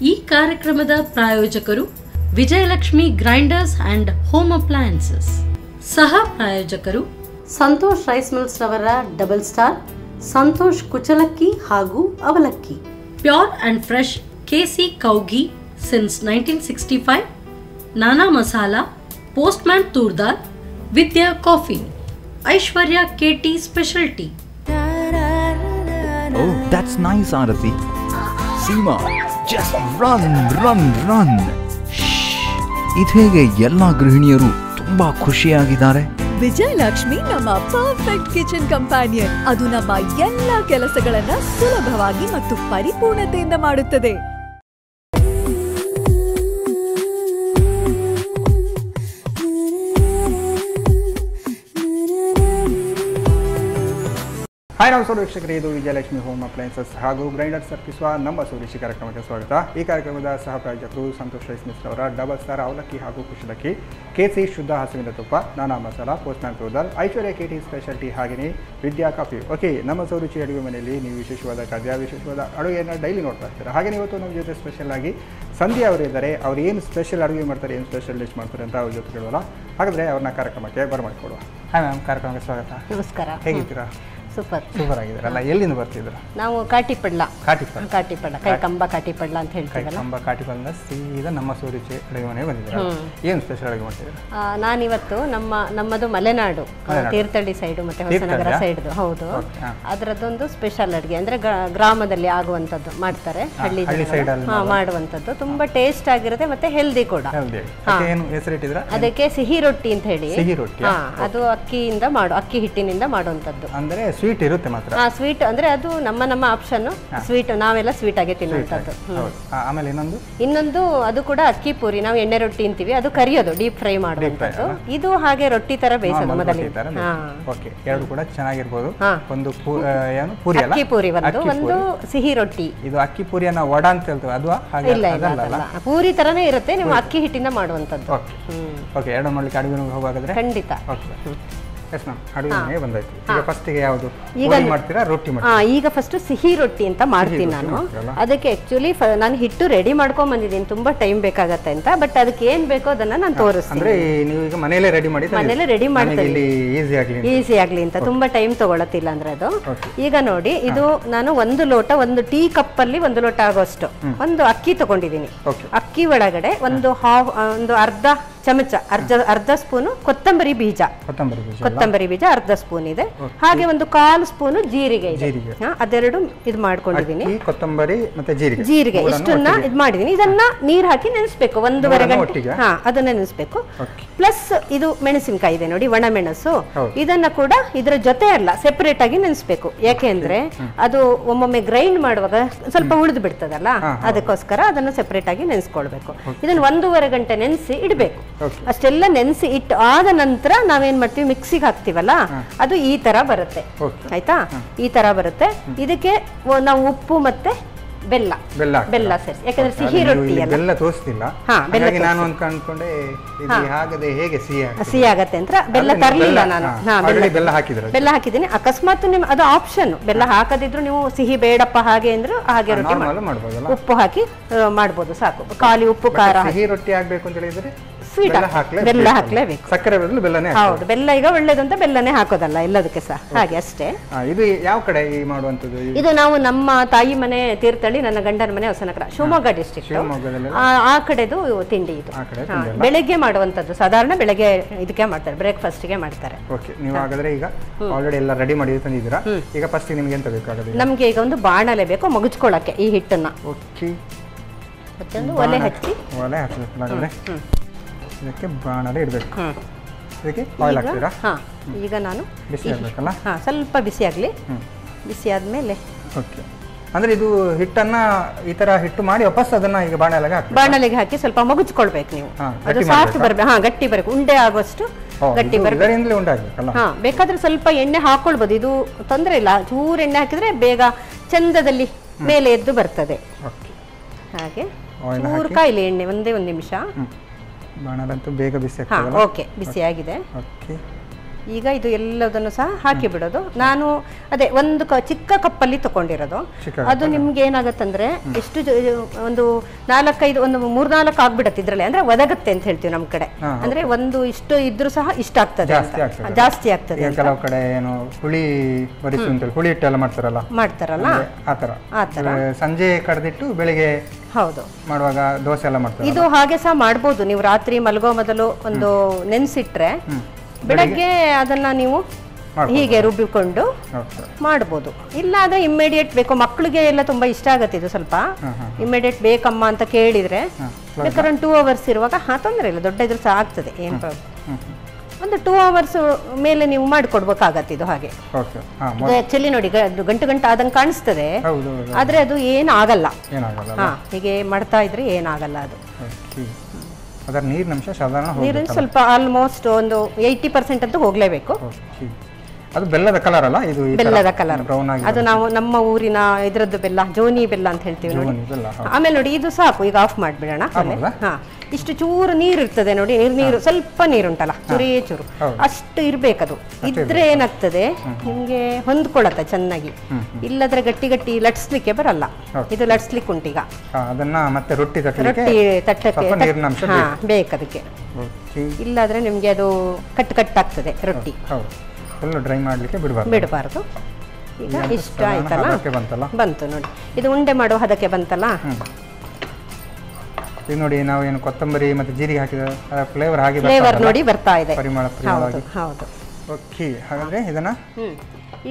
ಈ ಕಾರ್ಯಕ್ರಮದ ಪ್ರಾಯೋಜಕರು Vijayalakshmi grinders and home appliances. ಸಹ ಪ್ರಾಯೋಜಕರು ಸಂತೋಷ್ ರೈಸ್ ಮಿಲ್ಸ್ ರವರ ಡಬಲ್ ಸ್ಟಾರ್, ಸಂತೋಷ್ ಕುಚಲಕ್ಕಿ ಹಾಗೂ ಅವಲಕ್ಕಿ, ಪ್ಯೂರ್ ಅಂಡ್ ಫ್ರೆಶ್ ಕೆಸಿ ಕೌಗಿ ಸಿನ್ಸ್ 1965, ನಾನಾ ಮಸಾಲಾ, ಪೋಸ್ಟ್ಮ್ಯಾನ್ ತೂರ್ದಾರ್, Vidya coffee, Aishwarya KT special tea. Oh, that's nice, Arati. Seema, just run. ಇದೇಗೆ ಎಲ್ಲ ಗೃಹಿಣಿಯರು ತುಂಬಾ ಖುಷಿಯಾಗಿದ್ದಾರೆ. ವಿಜಯಲಕ್ಷ್ಮಿ ನಮ್ಮ ಪರ್ಫೆಕ್ಟ್ ಕಿಚನ್ ಕಂಪ್ಯಾನಿಯನ್. ಅದು ನಮ್ಮ ಎಲ್ಲ ಕೆಲಸಗಳನ್ನ ಸುಲಭವಾಗಿ ಮತ್ತು ಪರಿಪೂರ್ಣತೆಯಿಂದ ಮಾಡುತ್ತದೆ. ಹಾಯ್ ನಮಸ್ಕಾರ ವೀಕ್ಷಕರೇ, ಇದು ವಿಜಯಲಕ್ಷ್ಮಿ ಹೋಮ್ ಅಪ್ಲಯನ್ಸಸ್ ಹಾಗೂ ಗ್ರೈಂಡರ್ಸ್ ಅರ್ಪಿಸುವ ನಮ್ಮ ಸೂರಿಶಿ ಕಾರ್ಯಕ್ರಮಕ್ಕೆ ಸ್ವಾಗತ. ಈ ಕಾರ್ಯಕ್ರಮದ ಸಹ ಪ್ರಾಯೋಜಕರು ಸಂತೋಷ್ ರೈಸ್ ಮಿಲ್ಸ್ ಅವರ ಡಬಲ್ ಸ್ಟಾರ್ ಅವಲಕ್ಕಿ ಹಾಗೂ ಕುಶಲಕ್ಕಿ, ಕೆಸಿ ಶುದ್ಧ ಹಸುವಿನ ತುಪ್ಪ, ನಾನಾ ಮಸಾಲಾ, ಪೋಸ್ಟ್ಮ್ಯಾನ್ ತೂರ್ದಾರ್, ಐಶ್ವರ್ಯ ಕೆಟಿ ಸ್ಪೆಷಲ್ ಟೀ, ಹಾಗೆಯೇ ವಿದ್ಯಾ ಕಾಫಿ. ಓಕೆ, ನಮ್ಮ ಸೂರುಚಿ ಅಡುಗೆ ಮನೆಯಲ್ಲಿ ನೀವು ವಿಶೇಷವಾದ ಖಾದ್ಯ, ವಿಶೇಷವಾದ ಅಡುಗೆಯನ್ನು ಡೈಲಿ ನೋಡ್ತಾ ಇರ್ತಾರೆ. ಹಾಗೆ ಇವತ್ತು ನಮ್ಮ ಜೊತೆ ಸ್ಪೆಷಲ್ ಆಗಿ ಸಂಧ್ಯಾ ಅವರು ಇದ್ದಾರೆ. ಅವ್ರು ಏನು ಸ್ಪೆಷಲ್ ಅಡುಗೆ ಮಾಡ್ತಾರೆ, ಏನು ಸ್ಪೆಷಲ್ ಡಿಶ್ ಮಾಡ್ತಾರೆ ಅಂತ ಅವ್ರ ಜೊತೆ ಕೇಳೋಲ್ಲ. ಹಾಗಾದರೆ ಅವ್ರನ್ನ ಕಾರ್ಯಕ್ರಮಕ್ಕೆ ಬರಮಾಡಿಕೊಡುವ. ಹಾಯ್ ಮ್ಯಾಮ್, ಕಾರ್ಯಕ್ರಮಕ್ಕೆ ಸ್ವಾಗತ. ನಮಸ್ಕಾರ. ಹೇಗಿದ್ದೀರಾ? ಸೂಪರ್ ಆಗಿದ್ದಾರಲ್ಲ. ಎಲ್ಲಿಂದ ಬರ್ತಿದ್ರು? ನಾವು ಕಾಟಿಪಡ್ಲ ಕೈಕಂಬ ಕಾಟಿಪಡ್ಲ ಅಂತ ಹೇಳ್ತೀವಲ್ಲ. ಕೈಕಂಬ ಕಾಟಿಪಡ್ಲ ಸೀದಾ ನಮ್ಮ ಸೂರುಚಿ ಅಡುಗೆ ಮನೆಗೆ ಬಂದಿದ್ದೀರಾ. ಏನು ಸ್ಪೆಷಲ್ ಅಡುಗೆ ಮಾಡ್ತಿದ್ದೀರಾ? ನಾನಿವತ್ತು ನಮ್ಮದು ಮಲೆನಾಡು, ತೀರ್ಥಹಳ್ಳಿ ಸೈಡು ಮತ್ತೆ ಹೊಸನಗರ ಸೈಡ್ದು. ಹೌದು, ಅದರದ್ದೊಂದು ಸ್ಪೆಷಲ್ ಅಡುಗೆ ಅಂದ್ರೆ ಗ್ರಾಮದಲ್ಲಿ ಆಗುವಂಥದ್ದು ಮಾಡ್ತಾರೆ, ಹಳ್ಳಿ ಮಾಡುವಂಥದ್ದು. ತುಂಬಾ ಟೇಸ್ಟ್ ಆಗಿರುತ್ತೆ ಮತ್ತೆ ಹೆಲ್ದಿ ಕೂಡ. ಅದಕ್ಕೆ ಸಿಹಿ ರೊಟ್ಟಿ ಅಂತ ಹೇಳಿ, ಅದು ಅಕ್ಕಿ ಹಿಟ್ಟಿನಿಂದ ಮಾಡುವಂಥದ್ದು. ಅಂದ್ರೆ ಸ್ವೀಟ್ ಇರುತ್ತೆ ಮಾತ್ರ. ಸ್ವೀಟ್ ಅಂದ್ರೆ ಅದು ನಮ್ಮ ಆಪ್ಷನ್. ಸ್ವೀಟ್ ನಾವೆಲ್ಲ ಸ್ವೀಟ್ ಆಗಿ ತಿನ್ನುವಂಥದ್ದು. ಆಮೇಲೆ ಇನ್ನೊಂದು ಅದು ಕೂಡ ಅಕ್ಕಿ ಪೂರಿ, ನಾವು ಎಣ್ಣೆ ರೊಟ್ಟಿ ಅಂತೀವಿ, ಅದು ಕರಿಯೋದು, ಡೀಪ್ ಫ್ರೈ ಮಾಡುವಂಥದ್ದು. ಇದು ಹಾಗೆ ರೊಟ್ಟಿ ತರ ಬೇಯಿಸೋದು ಮೊದಲಿಗೆ. ಓಕೆ, ಎರಡು ಕೂಡ ಚೆನ್ನಾಗಿರ್ಬೋದು. ಒಂದು ಅಕ್ಕಿ ಪೂರಿ, ಒಂದು ಸಿಹಿ ರೊಟ್ಟಿ. ಇದು ಅಕ್ಕಿ ಪೂರಿಯನ್ನ ವಡ ಅಂತ ಹೇಳ್ತೇವೆ, ಅದು ಇಲ್ಲ, ಪೂರಿ ತರನೇ ಇರುತ್ತೆ, ನೀವು ಅಕ್ಕಿ ಹಿಟ್ಟಿಂದ ಮಾಡುವಂಥದ್ದು. ಓಕೆ, ಎರಡು ಮಾಡ್ಲಿಕ್ಕೆ ಅಡುಗೆ ಹೋಗುವಾಗಾದ್ರೆ ಖಂಡಿತ. ಈಗ ಫಸ್ಟ್ ಸಿಹಿ ರೊಟ್ಟಿ ಅಂತ ಮಾಡ್ತೀನಿ ನಾನು. ಅದಕ್ಕೆ ಆಕ್ಚುಲಿ ನಾನು ಹಿಟ್ಟು ರೆಡಿ ಮಾಡ್ಕೊಂಡ್ ಬಂದಿದ್ದೀನಿ, ತುಂಬಾ ಟೈಮ್ ಬೇಕಾಗತ್ತೆ ಅಂತ. ಬಟ್ ಅದಕ್ಕೆ ಏನ್ ಬೇಕೋ ಅದನ್ನ ನಾನು ತೋರಿಸ್ತೀನಿ. ಮನೇಲೆ ರೆಡಿ ಮಾಡ್ತೀನಿ, ಈಸಿ ಆಗ್ಲಿ ಅಂತ. ತುಂಬಾ ಟೈಮ್ ತಗೊಳತಿಲ್ಲ ಅಂದ್ರೆ ಅದು. ಈಗ ನೋಡಿ, ಇದು ನಾನು ಒಂದು ಟೀ ಕಪ್ ಅಲ್ಲಿ 1 ಲೋಟ ಆಗೋಷ್ಟು ಒಂದು ಅಕ್ಕಿ ತಗೊಂಡಿದ್ದೀನಿ. ಅಕ್ಕಿ ಒಳಗಡೆ ಒಂದು ಅರ್ಧ ಚಮಚ, ಅರ್ಧ ಸ್ಪೂನು ಕೊತ್ತಂಬರಿ ಬೀಜ ಅರ್ಧ ಸ್ಪೂನ್ ಇದೆ. ಹಾಗೆ ಒಂದು 1/4 ಸ್ಪೂನು ಜೀರಿಗೆ ಇದೆ. ಅದೆರಡು ಇದು ಮಾಡ್ಕೊಂಡಿದೀನಿ. ಕೊತ್ತಂಬರಿ ಮತ್ತೆ ಜೀರಿಗೆ ಇಷ್ಟನ್ನ ಇದು ಮಾಡಿದೀನಿ. ಇದನ್ನ ನೀರ್ ಹಾಕಿ ನೆನೆಸ್ಬೇಕು 1.5 ಗಂಟೆ. ಅದನ್ನ ನೆನೆಸ್ಬೇಕು. ಪ್ಲಸ್ ಇದು ಮೆಣಸಿನಕಾಯಿ ಇದೆ ನೋಡಿ, ಒಣ ಮೆಣಸು. ಇದನ್ನ ಕೂಡ ಇದರ ಜೊತೆ ಅಲ್ಲ, ಸೆಪರೇಟ್ ಆಗಿ ನೆನೆಸ್ಬೇಕು. ಯಾಕೆಂದ್ರೆ ಅದು ಒಮ್ಮೊಮ್ಮೆ ಗ್ರೈಂಡ್ ಮಾಡುವಾಗ ಸ್ವಲ್ಪ ಉಳಿದು ಬಿಡ್ತದಲ್ಲ, ಅದಕ್ಕೋಸ್ಕರ ಅದನ್ನು ಸೆಪರೇಟ್ ಆಗಿ ನೆನೆಸ್ಕೊಳ್ಬೇಕು. ಇದನ್ನ 1.5 ಗಂಟೆ ನೆನೆಸಿ ಇಡಬೇಕು. ಅಷ್ಟೆಲ್ಲ ನೆನೆಸಿ ಇಟ್ಟು ಆದ ನಂತರ ನಾವೇನ್ ಮಾಡ್ತೀವಿ, ಮಿಕ್ಸಿಗೆ ಹಾಕ್ತಿವಲ್ಲ, ಅದು ಈ ತರ ಬರುತ್ತೆ. ಆಯ್ತಾ, ಈ ತರ ಬರುತ್ತೆ. ಇದಕ್ಕೆ ನಾವು ಉಪ್ಪು ಮತ್ತೆ ಬೆಲ್ಲ ಸೇರಿಸಿ, ಯಾಕಂದ್ರೆ ಸಿಹಿ ರೊಟ್ಟಿ ಬೆಲ್ಲ ತೋರಿಸ್ತಿಲ್ಲ. ಸಿಹಿ ಆಗತ್ತೆ ಅಂತ ಬೆಲ್ಲ ತರ್ಲಿಲ್ಲ ನಾನು. ಬೆಲ್ಲ ಹಾಕಿದ್ದೀನಿ. ಅಕಸ್ಮಾತ್ ಅದು ಆಪ್ಷನ್, ಬೆಲ್ಲ ಹಾಕದಿದ್ರು ನೀವು ಸಿಹಿ ಬೇಡಪ್ಪ ಹಾಗೆ ಅಂದ್ರೆ ಹಾಗೆ ರೊಟ್ಟಿ ಉಪ್ಪು ಹಾಕಿ ಮಾಡ್ಬೋದು, ಸಾಕು. ಖಾಲಿ ಉಪ್ಪು ಖಾರ. ಸಿಹಿ ರೊಟ್ಟಿ ಆಗ್ಬೇಕು ಅಂತ ಹೇಳಿದ್ರೆ ಬೆಲ್ಲ ಹಾಕ್ಲೇಬೇಕು. ಸಕ್ಕರೆ ಬದಲು ಬೆಲ್ಲನೇ. ಹೌದು, ಬೆಲ್ಲ ಈಗ ಒಳ್ಳೇದು ಅಂತ ಬೆಲ್ಲನೇ ಹಾಕೋದಲ್ಲ ಎಲ್ಲದಕ್ಕೆ ಸಹ, ಹಾಗೆ ಅಷ್ಟೇ. ಇದು ಯಾವ ಕಡೆ ಮಾಡುವಂತದ್ದು? ಇದು ನಾವು ನಮ್ಮ ತಾಯಿ ಮನೆ ತೀರ್ಥಹಳ್ಳಿ, ನನ್ನ ಗಂಡನ ಮನೆ ಹೊಸನಗರ, ಶಿವಮೊಗ್ಗ ಡಿಸ್ಟ್ರಿಕ್ಟ್. ಆ ಕಡೆದು ತಿಂಡಿ ಇದು. ಬೆಳಗ್ಗೆ ಮಾಡುವಂತದ್ದು, ಸಾಧಾರಣ ಬೆಳಗ್ಗೆ ಇದಕ್ಕೆ ಮಾಡ್ತಾರೆ, ಬ್ರೇಕ್ಫಾಸ್ಟ್ ಗೆ ಮಾಡ್ತಾರೆ. ಓಕೆ, ನೀವು ಹಾಗಾದ್ರೆ ಈಗ ಆಲ್ರೆಡಿ ಎಲ್ಲ ರೆಡಿ ಮಾಡಿ ತಂದಿದ್ದೀರಾ. ಈಗ ಫಸ್ಟ್ ನಿಮ್ಗೆ ಎಂತ ಬೇಕಾಗುತ್ತೆ? ನಮ್ಗೆ ಈಗ ಒಂದು ಬಾಣಲೆ ಬೇಕು ಮಗುಚ್ಕೊಳ್ಳಕ್ಕೆ ಈ ಹಿಟ್ಟನ್ನ. ಓಕೆ, ಮತ್ತೊಂದು ಒಲೆ ಹಚ್ಚಿ ಇದಕ್ಕೆ ಬಾಣಲೆ ಇಡಬೇಕು. ಇದಕ್ಕೆ ಆಯಿಲ್ ಹಾಕ್ತೀರಾ? ಈಗ ನಾನು ಬಿಸಿ ಆಗಬೇಕಲ್ಲ? ಸ್ವಲ್ಪ ಬಿಸಿ ಆಗಲಿ. ಬಿಸಿ ಆದ್ಮೇಲೆ ಓಕೆ, ಅಂದ್ರೆ ಇದು ಹಿಟ್ಟನ್ನ ಈ ತರ ಹಿಟ್ಟು ಮಾಡಿ ವಾಪಸ್ ಅದನ್ನ ಈಗ ಬಾಣಲೆಗೆ ಹಾಕಿ ಸ್ವಲ್ಪ ಮಗುಚ್ಕೊಳ್ಬೇಕು ನೀವು. ಅದು ಸಾಫ್ಟ್ ಬರಬೇಕು, ಗಟ್ಟಿ ಬರಬೇಕು, ಉಂಡೆ ಆಗೋಷ್ಟು ಗಟ್ಟಿ ಬರಬೇಕು. ಬೇಕಾದ್ರೆ ಸ್ವಲ್ಪ ಎಣ್ಣೆ ಹಾಕೊಳ್ಬಹುದು, ಇದು ತೊಂದರೆ ಇಲ್ಲ. ಚೂರು ಎಣ್ಣೆ ಹಾಕಿದ್ರೆ ಬೇಗ ಚಂದದಲ್ಲಿ ಮೇಲೆ ಎದ್ದು ಬರ್ತದೆ. ಹಾಗೆ ಚೂರು ಕಾಯಿಲೆ ಎಣ್ಣೆ, ಒಂದೇ 1 ನಿಮಿಷ. ಬಾಣಲಂತೂ ಬೇಗ ಬಿಸಿ ಆಗ್ತದೆ. ಓಕೆ, ಬಿಸಿ ಆಗಿದೆ. ಓಕೆ, ಈಗ ಇದು ಎಲ್ಲದನ್ನು ಸಹ ಹಾಕಿ ಬಿಡೋದು. ನಾನು ಅದೇ ಒಂದು ಚಿಕ್ಕ ಕಪ್ಪಲ್ಲಿ ತಗೊಂಡಿರೋದು. ಅದು ನಿಮ್ಗೆ ಏನಾಗತ್ತಂದ್ರೆ ಎಷ್ಟು ಒಂದು 4-5 ಒಂದು 3-4 ಆಗ್ಬಿಡತ್ತೆ ಇದ್ರಲ್ಲಿ, ಅಂದ್ರೆ ಒದಗತ್ತೆ ಅಂತ ಹೇಳ್ತೀವಿ ನಮ್ ಕಡೆ. ಅಂದ್ರೆ ಒಂದು ಇಷ್ಟು ಇದ್ರೂ ಸಹ ಇಷ್ಟ ಆಗ್ತದೆ, ಜಾಸ್ತಿ ಆಗ್ತದೆ. ಕೆಲವು ಕಡೆ ಏನು ಹುಳಿ ಹುಳಿ ಹಿಟ್ಟೆಲ್ಲ ಮಾಡ್ತಾರಲ್ಲ ಆತರ ಸಂಜೆ ಕಡ್ದಿಟ್ಟು ಬೆಳಿಗ್ಗೆ ಹೌದು ಮಾಡುವಾಗ ದೋಸೆ ಎಲ್ಲ ಮಾಡ್ತಾರೆ. ಇದು ಹಾಗೆ ಸಹ ಮಾಡ್ಬೋದು. ನೀವು ರಾತ್ರಿ ಮಲಗೋ ಮೊದಲು ಒಂದು ನೆನ್ಸಿಟ್ರೆ ಬೆಳಗ್ಗೆ ಅದನ್ನ ನೀವು ಹೀಗೆ ರುಬ್ಬಿಕೊಂಡು ಮಾಡ್ಬೋದು. ಇಲ್ಲ ಅದೇ ಇಮ್ಮಿಡಿಯೇಟ್ ಬೇಕು, ಮಕ್ಕಳಿಗೆ ಎಲ್ಲ ತುಂಬಾ ಇಷ್ಟ ಆಗತ್ತೆ ಇದು. ಸ್ವಲ್ಪ ಇಮ್ಮಿಡಿಯೇಟ್ ಬೇಕಮ್ಮ ಅಂತ ಕೇಳಿದ್ರೆ ಬೇಕಾದ್ರೆ 2 hours ಇರುವಾಗ ತೊಂದರೆ ಇಲ್ಲ, ದೊಡ್ಡ ಇದ್ರು ಸಹ ಆಗ್ತದೆ, ಏನು ಪ್ರಾಬ್ಲಮ್. ಒಂದು 2 hours ಮೇಲೆ ನೀವು ಮಾಡಿಕೊಡ್ಬೇಕಾಗತ್ತೆ ಇದು. ಹಾಗೆ ಆಕ್ಚುಲಿ ನೋಡಿ ಗಂಟು ಆದಂಗೆ ಕಾಣಿಸ್ತದೆ, ಆದ್ರೆ ಅದು ಏನಾಗಲ್ಲ. ಹೀಗೆ ಮಾಡ್ತಾ ಇದ್ರೆ ಏನಾಗಲ್ಲ ಅದು. ನೀರಿನ ಸ್ವಲ್ಪ ಆಲ್ಮೋಸ್ಟ್ ಒಂದು 80% ಅಂತೂ ಹೋಗ್ಲೇಬೇಕು. ಅದು ಬೆಲ್ಲದ ಕಲರ್ ಅಲ್ಲ, ಇದು ಬೆಲ್ಲದ ಕಲರ್. ಅದು ನಾವು ನಮ್ಮ ಊರಿನ ಇದ್ರದ್ದು ಬೆಲ್ಲ, ಜೋನಿ ಬೆಲ್ಲ ಅಂತ ಹೇಳ್ತೀವಿ ನೋಡಿ. ಆಮೇಲೆ ನೋಡಿ ಇದು ಸಾಕು, ಈಗ ಆಫ್ ಮಾಡ್ಬಿಡೋಣ. ಇಷ್ಟು ಚೂರು ನೀರು ಇರ್ತದೆ ನೋಡಿ, ನೀರು ಸ್ವಲ್ಪ ನೀರುಂಟಲ್ಲ, ಚೂರು ಅಷ್ಟು ಇರ್ಬೇಕದು. ಇದ್ರೆ ಏನಾಗ್ತದೆ ನಿಮ್ಗೆ ಹೊಂದ್ಕೊಳತ್ತೆ ಚೆನ್ನಾಗಿ. ಇಲ್ಲದ್ರೆ ಗಟ್ಟಿ ಲಟ್ಸ್ಲಿಕ್ಕೆ ಬರಲ್ಲ. ಇದು ಲಟ್ಸ್ಲಿಕ್ಕೆ ಉಂಟೀಗ, ಅದನ್ನ ಮತ್ತೆ ರೊಟ್ಟಿ ತಟ್ಟಕ್ಕೆ ಬೇಕದಕ್ಕೆ. ಇಲ್ಲಾದ್ರೆ ನಿಮ್ಗೆ ಅದು ಕಟ್ ಆಗ್ತದೆ ರೊಟ್ಟಿ. ಡ್ರೈ ಮಾಡ್ಲಿಕ್ಕೆ ಬಿಡಬಾರ್ದು. ಈಗ ಇಷ್ಟ ಆಯ್ತಲ್ಲ, ಬಂತು ನೋಡಿ. ಇದು ಉಂಡೆ ಮಾಡೋ ಹದಕ್ಕೆ ಬಂತಲ್ಲ. ಈಗ ನೋಡಿ ನಾವು ಏನು ಕೊತ್ತಂಬರಿ ಮತ್ತೆ ಜೀರಿಗೆ ಹಾಕಿದ ಫ್ಲೇವರ್ ನೋಡಿ ಬರ್ತಾ ಇದೆ. ಹೌದು. ಓಕೆ, ಹಾಗಾದ್ರೆ ಇದನ್ನ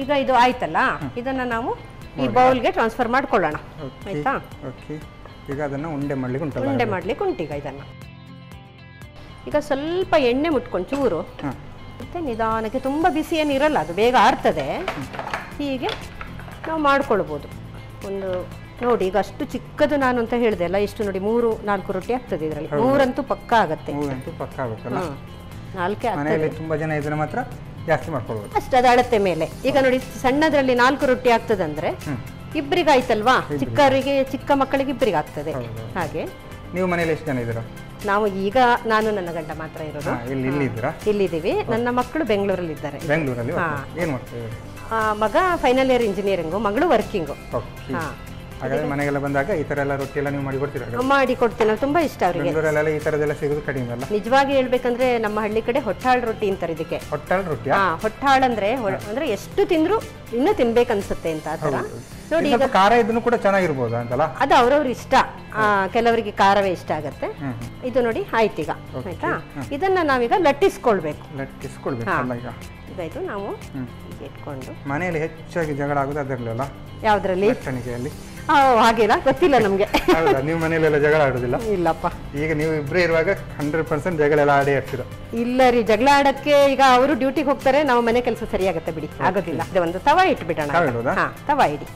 ಈಗ ಇದು ಆಯ್ತಲ್ಲ, ಇದನ್ನ ನಾವು ಈ ಬೌಲ್ಗೆ ಟ್ರಾನ್ಸ್ಫರ್ ಮಾಡ್ಕೊಳ್ಳೋಣ. ಆಯ್ತಾ? ಓಕೆ, ಈಗ ಅದನ್ನ ಉಂಡೆ ಮಾಡ್ಲಿಕ್ಕೆ ಉಂಟೀಗ. ಇದನ್ನ ಈಗ ಸ್ವಲ್ಪ ಎಣ್ಣೆ ಮುಟ್ಕೊಂಡು ಚೂರು ಮತ್ತೆ ನಿಧಾನಕ್ಕೆ, ತುಂಬ ಬಿಸಿ ಏನಿರಲ್ಲ, ಅದು ಬೇಗ ಆರ್ತದೆ. ಹೀಗೆ ನಾವು ಮಾಡ್ಕೊಳ್ಬೋದು. ಒಂದು ನೋಡಿ ಈಗ ಅಷ್ಟು ಚಿಕ್ಕದು ನಾನು ಅಂತ ಹೇಳಿದೆ ಅಲ್ಲ, ಎಷ್ಟು ನೋಡಿ 3-4 ರೊಟ್ಟಿ ಆಗ್ತದೆ ಇದರಲ್ಲಿ. 3 ಅಂತೂ ಪಕ್ಕ ಆಗತ್ತೆ. 4 ಆಗ್ತದೆ. ತುಂಬಾ ಜನ ಇದನ್ನ ಮಾತ್ರ ಜಾಸ್ತಿ ಮಾಡ್ಕೊಳ್ಬೋದು ಅಷ್ಟು, ಅದು ಅಳತೆ ಮೇಲೆ. ಈಗ ನೋಡಿ ಸಣ್ಣದ್ರಲ್ಲಿ 4 ರೊಟ್ಟಿ ಆಗ್ತದಂದ್ರೆ ಇಬ್ಬರಿಗಾಯ್ತಲ್ವಾ, ಚಿಕ್ಕ ಮಕ್ಕಳಿಗೆ ಇಬ್ಬರಿಗೆ ಆಗ್ತದೆ. ಹಾಗೆ ನೀವು ಮನೇಲಿ ಎಷ್ಟು ಜನ ಇದ್ದೀರಾ? ನಾವು ಈಗ ನಾನು ನನ್ನ ಗಂಡ ಮಾತ್ರ ಇರೋದು. ಇಲ್ಲಿದ್ದೀವಿ. ನನ್ನ ಮಕ್ಕಳು ಬೆಂಗಳೂರಲ್ಲಿ ಇದ್ದಾರೆ. ಮಗ ಫೈನಲ್ ಇಯರ್ ಇಂಜಿನಿಯರಿಂಗು, ಮಗಳು ವರ್ಕಿಂಗು. ಮನೆಗೆಲ್ಲ ಬಂದಾಗ ಈ ತರ ಎಲ್ಲ ರೊಟ್ಟಿ ಎಲ್ಲ ನೀವು ಮಾಡಿ ಕೊಡ್ತೀನಿ. ತುಂಬಾ ಇಷ್ಟ ಅವರಿಗೆ. ಈ ತರದೆಲ್ಲ ಸಿಗೋದು ಕಡಿಮೆ ಅಲ್ಲ. ನಿಜವಾಗಿ ಹೇಳ್ಬೇಕಂದ್ರೆ ನಮ್ಮ ಹಳ್ಳಿ ಕಡೆ ಹೊಟ್ಟಾಳ್ ರೊಟ್ಟಿ ಅಂತಾರೆ ಇದಕ್ಕೆ. ಹೊಟ್ಟಾಳ್ ಅಂದ್ರೆ ಎಷ್ಟು ತಿಂದ್ರು ಇನ್ನೂ ತಿನ್ಬೇಕನ್ಸುತ್ತೆ ಅಂತ ಆತರ ನೋಡಿ. ಖಾರ ಇದನ್ನು ಕೂಡ ಚೆನ್ನಾಗಿರ್ಬೋದು ಅಂತಲ್ಲ, ಅದು ಅವ್ರವ್ರ ಇಷ್ಟ. ಕೆಲವರಿಗೆ ಖಾರವೇ ಇಷ್ಟ ಆಗತ್ತೆ. ಇದು ನೋಡಿ ಆಯ್ತೀಗ, ಆಯ್ತಾ? ಇದನ್ನ ನಾವೀಗ ಲಟ್ಟಿಸ್ಕೊಳ್ಬೇಕು. ಇದಾಯ್ತು. ನಾವು ಇಟ್ಕೊಂಡು ಮನೆಯಲ್ಲಿ ಹೆಚ್ಚಾಗಿ ಜಗಳ ಆಗೋದು ಅದರಲ್ಲ. ಯಾವ್ದ್ರಲ್ಲಿ? ಹಾಗೆಲ್ಲ ಗೊತ್ತಿಲ್ಲ ನಮ್ಗೆ. ನೀವು ಮನೆಯಲ್ಲೆಲ್ಲ ಜಗಳ ಆಡೋದಿಲ್ಲ? ಇಲ್ಲಪ್ಪ. ಈಗ ನೀವು ಇಬ್ಬರೇ ಇರುವಾಗ 100% ಜಗಳ ಎಲ್ಲ ಆಡೇ ಆಗ್ತೀರ? ಇಲ್ಲ ರೀ, ಜಗಳ ಆಡಕ್ಕೆ ಈಗ ಅವರು ಡ್ಯೂಟಿಗೆ ಹೋಗ್ತಾರೆ, ನಾವು ಮನೆ ಕೆಲಸ ಸರಿಯಾಗತ್ತೆ ಬಿಡಿ, ಆಗೋದಿಲ್ಲ. ಒಂದು ತವಾ ಇಟ್ಬಿಡೋಣ. ತವಾ ಇಡಿ,